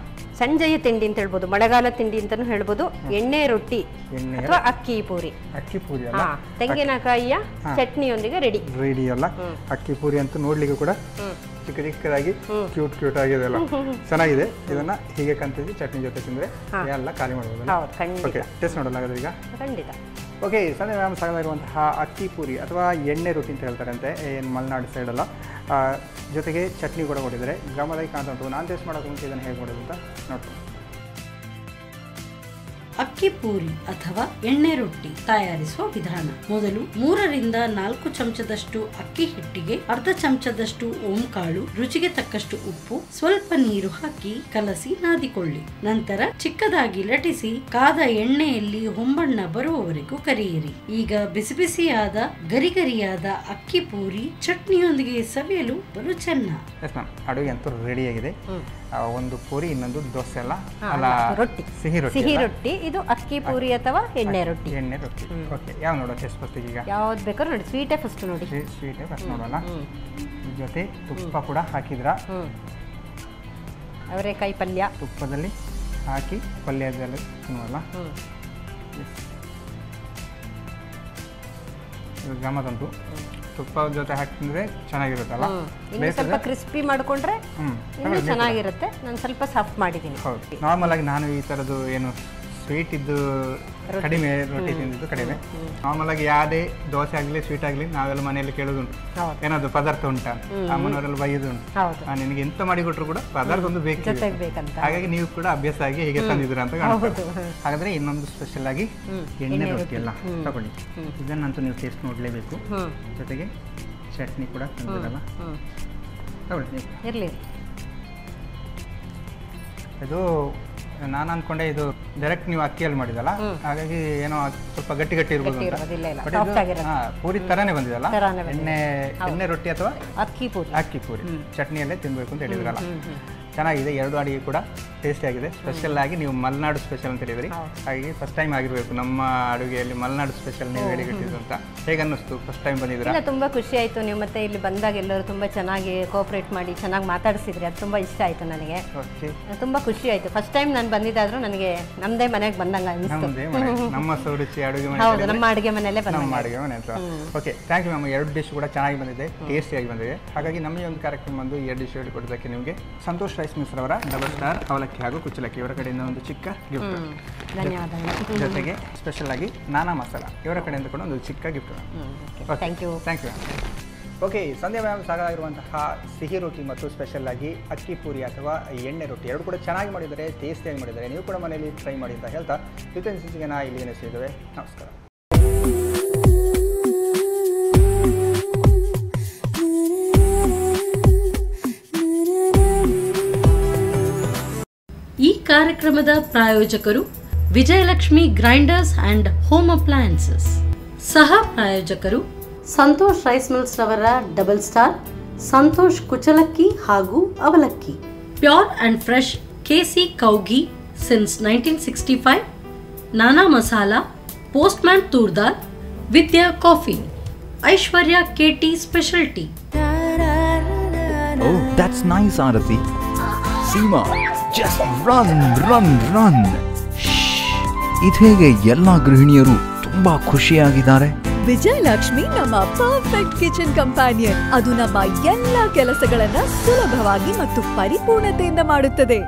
ಸಂಜೆಯ ತಿಂಡಿ ಅಂತ ಹೇಳ್ಬೋದು, ಮಳೆಗಾಲ ತಿಂಡಿ ಅಂತಾನು ಹೇಳ್ಬೋದು. ಎಣ್ಣೆ ರೊಟ್ಟಿ ಅಥವಾ ಅಕ್ಕಿ ಪೂರಿ, ತೆಂಗಿನಕಾಯಿಯ ಚಟ್ನಿಯೊಂದಿಗೆ ರೆಡಿ ಅಲ್ಲ. ಅಕ್ಕಿ ಪೂರಿ ಅಂತೂ ನೋಡ್ಲಿಕ್ಕೆ ಕೂಡ ಚಿಕ್ಕ ಚಿಕ್ಕದಾಗಿ ಕ್ಯೂಟ್ ಆಗಿದೆ ಅಲ್ಲ, ಚೆನ್ನಾಗಿದೆ. ಇದನ್ನ ಹೀಗೆ ಕಂತಿಸಿ ಚಟ್ನಿ ಜೊತೆ ತಿಂದ್ರೆ ಎಲ್ಲ ಖಾಲಿ ಮಾಡಬಹುದು. ಟೇಸ್ಟ್ ನೋಡೋಣ ಈಗ. ಖಂಡಿತ. ಓಕೆ, ಸಂಜೆ ಮ್ಯಾಮ್ ಸಾಗಲಿರುವಂತಹ ಅಕ್ಕಿ ಪೂರಿ ಅಥವಾ ಎಣ್ಣೆ ರೊಟ್ಟಿ ಅಂತ ಹೇಳ್ತಾರಂತೆ, ಏನು ಮಲೆನಾಡು ಸೈಡಲ್ಲ. ಜೊತೆಗೆ ಚಟ್ನಿ ಕೂಡ ಕೊಟ್ಟಿದ್ದಾರೆ. ಗ್ರಾಮದಾಗಿ ಕಾಣ್ತಾ ಉಂಟು. ನಾನು ಟೇಸ್ಟ್ ಮಾಡೋಕೆ ಮುಂಚೆ ಇದನ್ನು ಹೇಗೆ ಮಾಡೋದು ಅಂತ ನೋಡ್ತೀನಿ. ಅಕ್ಕಿ ಪೂರಿ ಅಥವಾ ಎಣ್ಣೆ ರೊಟ್ಟಿ ತಯಾರಿಸುವ ವಿಧಾನ. ಮೊದಲು 3 ರಿಂದ 4 ಚಮಚದಷ್ಟು ಅಕ್ಕಿ ಹಿಟ್ಟಿಗೆ ಅರ್ಧ ಚಮಚದಷ್ಟು ಓಂಕಾಳು, ರುಚಿಗೆ ತಕ್ಕಷ್ಟು ಉಪ್ಪು, ಸ್ವಲ್ಪ ನೀರು ಹಾಕಿ ಕಲಸಿ ನಾದಿಕೊಳ್ಳಿ. ನಂತರ ಚಿಕ್ಕದಾಗಿ ಲಟಿಸಿ ಕಾದ ಎಣ್ಣೆಯಲ್ಲಿ ಹೊಂಬಣ್ಣ ಬರುವವರೆಗೂ ಕರಿಯಿರಿ. ಈಗ ಬಿಸಿ ಬಿಸಿಯಾದ ಗರಿಗರಿಯಾದ ಅಕ್ಕಿ ಪೂರಿ ಚಟ್ನಿಯೊಂದಿಗೆ ಸವಿಯಲು ಬಲು ಚೆನ್ನ. ಅಡುಗೆ ಅಂತೂ ರೆಡಿ ಆಗಿದೆ. ಒಂದು ಪೂರಿ, ಇನ್ನೊಂದು ದೋಸೆ ಅಲ್ಲ ರೊಟ್ಟಿ, ಸಿಹಿ ರೊಟ್ಟಿ. ಇದು ಅಕ್ಕಿ ಪೂರಿ ಅಥವಾ ಎಣ್ಣೆ ರೊಟ್ಟಿ. ಓಕೆ, ಯಾವ ನೋಡೋಣ ಟೇಸ್ಟ್ ಫಸ್ಟ್? ಈಗ ಯಾವ್ದು ಬೇಕಾದ್ರೂ ನೋಡಿ. ಸ್ವೀಟೇ ಫಸ್ಟ್ ನೋಡಿ. ಸ್ವೀಟೇ ಫಸ್ಟ್ ನೋಡೋಣ. ಜೊತೆ ತುಪ್ಪ ಕೂಡ ಹಾಕಿದ್ರ? ಅವರೆಕಾಯಿ ಪಲ್ಯ ತುಪ್ಪದಲ್ಲಿ ಹಾಕಿ ಪಲ್ಯದಲ್ಲಿ ತಿನ್ನುವಲ್ಲ. ಗಮತ್ತುಂಟು. ತುಪ್ಪ ಜೊತೆ ಹಾಕಿದ್ರೆ ಚೆನ್ನಾಗಿರುತ್ತಲ್ಲ. ಇನ್ನು ಸ್ವಲ್ಪ ಕ್ರಿಸ್ಪಿ ಮಾಡ್ಕೊಂಡ್ರೆ ಇನ್ನೂ ಚೆನ್ನಾಗಿರುತ್ತೆ. ನಾನು ಸ್ವಲ್ಪ ಸಾಫ್ಟ್ ಮಾಡಿದ್ದೀನಿ. ಹೌದು, ನಾರ್ಮಲ್ ಆಗಿ ನಾನು ಈ ಥರದ್ದು ಏನು ಸ್ವೀಟ್ ಇದ್ದು ಕಡಿಮೆ, ರೊಟ್ಟಿ ತಿಂದಿದ್ದು ಕಡಿಮೆ. ನಾರ್ಮಲ್ ಆಗಿ ಯಾವುದೇ ದೋಸೆ ಆಗಲಿ ಸ್ವೀಟ್ ಆಗಲಿ ನಾವೆಲ್ಲ ಮನೆಯಲ್ಲಿ ಕೇಳೋದುಂಟು, ಏನಾದ್ರು ಪದಾರ್ಥ ಉಂಟಾ, ಅಮ್ಮನವರೆಲ್ಲ ಬೈಯೋದುಂಟು, ನಿನಗೆ ಎಂತ ಮಾಡಿ ಕೊಟ್ಟರು ಕೂಡ ಪದಾರ್ಥ ಒಂದು ಬೇಕಂತ. ಹಾಗಾಗಿ ನೀವು ಕೂಡ ಅಭ್ಯಾಸ ಆಗಿ ಹೀಗೆ ತಂದಿದ್ದೀರ ಅಂತ ಕಾಣ್ತದೆ. ಹಾಗಾದ್ರೆ ಇನ್ನೊಂದು ಸ್ಪೆಷಲ್ ಆಗಿ ಎಣ್ಣೆ ರೊಟ್ಟಿ ಎಲ್ಲ ತಗೊಳ್ಳಿ. ಇದನ್ನಂತೂ ನೀವು ಟೇಸ್ಟ್ ನೋಡಲೇಬೇಕು. ಜೊತೆಗೆ ಚಟ್ನಿ ಕೂಡ ತಂದಿರಲ್ಲ, ತಗೊಳ್ಳಿ. ಇರಲಿ. ಇದು ನಾನು ಅನ್ಕೊಂಡೆ ಇದು ಡೈರೆಕ್ಟ್ ನೀವು ಅಕ್ಕಿಯಲ್ಲಿ ಮಾಡಿದಲ್ಲ, ಹಾಗಾಗಿ ಏನೋ ಸ್ವಲ್ಪ ಗಟ್ಟಿ ಇರ್ಬೋದು ಅಂತ. ಪೂರಿ ತರಾನೇ ಬಂದಿದಲ್ಲ, ಎಣ್ಣೆ ರೊಟ್ಟಿ ಅಥವಾ ಅಕ್ಕಿ ಪೂರಿ ಚಟ್ನಿಯಲ್ಲೇ ತಿನ್ಬೇಕು ಅಂತ ಹೇಳಿದ್ರಲ್ಲ. ಚೆನ್ನಾಗಿದೆ. ಎರಡು ಅಡುಗೆ ಕೂಡ ಟೇಸ್ಟಿ ಆಗಿದೆ. ಸ್ಪೆಷಲ್ ಆಗಿ ನೀವು ಮಲೆನಾಡು ಸ್ಪೆಷಲ್ ಅಂತ ಹೇಳಿದ್ರಿ, ಹಾಗೆ ಫಸ್ಟ್ ಟೈಮ್ ಆಗಿರಬೇಕು ನಮ್ಮ ಅಡುಗೆಯಲ್ಲಿ ಮಲೆನಾಡು ಸ್ಪೆಷಲ್ ನೀವು ಹೇಳಿಕೊಟ್ಟಿದ್ದು ಅಂತ. ಹೇಗೆ ಅನ್ನಿಸ್ತು ಫಸ್ಟ್ ಟೈಮ್ ಬಂದಿದ್ದೀರಾ? ತುಂಬ ಖುಷಿ ಆಯಿತು. ನೀವು ಮತ್ತೆ ಇಲ್ಲಿ ಬಂದಾಗ ಎಲ್ಲರೂ ತುಂಬ ಚೆನ್ನಾಗಿ ಕೋಆಪ್ರೇಟ್ ಮಾಡಿ ಚೆನ್ನಾಗಿ ಮಾತಾಡಿಸಿದ್ರಿ, ಅದು ತುಂಬ ಇಷ್ಟ ಆಯಿತು ನನಗೆ. ತುಂಬ ಖುಷಿ ಆಯಿತು. ಫಸ್ಟ್ ಟೈಮ್ ನಾನು ಬಂದಿದ್ದಾದ್ರೂ ನನಗೆ ನಮ್ಮದೇ ಮನೆಗೆ ಬಂದಂಗೆ ಅನಿಸ್ತು. ನಮ್ಮ ಸೌರುಚಿ ಅಡುಗೆ ಮನೆ. ಹೌದು, ನಮ್ಮ ಅಡುಗೆ ಮನೆಯಲ್ಲೇ ಬಂದ. ನಮ್ಮ ಅಡುಗೆ ಮನೆ ಅಂತ. Okay, thank you ma'am. ಎರಡು ಡಿಶ್ ಕೂಡ ಚೆನ್ನಾಗಿ ಬಂದಿದೆ, ಟೇಸ್ಟಿಯಾಗಿ ಬಂದಿದೆ. ಹಾಗಾಗಿ ನಮ್ಮ ಈ ಒಂದು ಕಾರ್ಯಕ್ರಮ ಬಂದು ಎರಡು ಡಿಶ್ ಹೇಳಿಕೊಡೋದಕ್ಕೆ ನಿಮಗೆ ಸಂತೋಷ್ ರೈಸ್ ಮಿಲ್ಸ್ ರವರ ಡಬಲ್ ಸ್ಟಾರ್ ಅವಲಕ್ಕಿ ಹಾಗೂ ಕುಚ್ಚಲಕ್ಕಿ ಇವರ ಕಡೆಯಿಂದ ಒಂದು ಚಿಕ್ಕ ಗಿಫ್ಟ್. ಧನ್ಯವಾದಗಳು. ಜೊತೆಗೆ ಸ್ಪೆಷಲ್ ಆಗಿ ನಾನಾ ಮಸಾಲ ಇವರ ಕಡೆಯಿಂದ ಕೂಡ ಒಂದು ಚಿಕ್ಕ gift. Thank you. Thank you. Okay, Sandhya ma'am ಸಾಕಾಗಿರುವಂತಹ ಸಿಹಿ ರೊಟ್ಟಿ ಮತ್ತು ಸ್ಪೆಷಲ್ ಆಗಿ ಅಕ್ಕಿ ಪೂರಿ ಅಥವಾ ಎಣ್ಣೆ ರೊಟ್ಟಿ ಎರಡು ಕೂಡ ಚೆನ್ನಾಗಿ ಮಾಡಿದ್ದಾರೆ, ಟೇಸ್ಟಿಯಾಗಿ ಮಾಡಿದ್ದಾರೆ. ನೀವು ಕೂಡ ಮನೆಯಲ್ಲಿ ಟ್ರೈ ಮಾಡಿ ಅಂತ ಹೇಳ್ತಾ ಜೊತೆ ನಾ ಇಲ್ಲಿ ಎನಿಸಿದ್ದೇವೆ. ನಮಸ್ಕಾರ. ಈ ಕಾರ್ಯಕ್ರಮದ ಪ್ರಾಯೋಜಕರು Vijayalakshmi grinders and home appliances. ಸಹ ಪ್ರಾಯೋಜಕರು ಸಂತೋಷ್ ರೈಸ್ ಮಿಲ್ಸ್ ರವರ ಡಬಲ್ ಸ್ಟಾರ್, ಸಂತೋಷ್ ಕುಚಲಕ್ಕಿ ಹಾಗೂ ಅವಲಕ್ಕಿ. ಪ್ಯೂರ್ ಅಂಡ್ ಫ್ರೆಶ್ ಕೆಸಿ ಕೌಗಿ ಸಿನ್ಸ್ 1965, ನಾನಾ ಮಸಾಲ, ಪೋಸ್ಟ್ಮ್ಯಾನ್ ತೂರ್ದಾರ್, Vidya coffee, Aishwarya KT special tea. Oh, that's nice, Aarati. Seema, just run, run, run. ಇದು ಹೇಗೆ ಎಲ್ಲ ಗೃಹಿಣಿಯರು ತುಂಬಾ ಖುಷಿಯಾಗಿದ್ದಾರೆ? ವಿಜಯಲಕ್ಷ್ಮಿ ನಮ್ಮ ಪರ್ಫೆಕ್ಟ್ ಕಿಚನ್ ಕಂಪ್ಯಾನಿಯನ್. ಅದು ನಮ್ಮ ಎಲ್ಲ ಕೆಲಸಗಳನ್ನ ಸುಲಭವಾಗಿ ಮತ್ತು ಪರಿಪೂರ್ಣತೆಯಿಂದ ಮಾಡುತ್ತದೆ.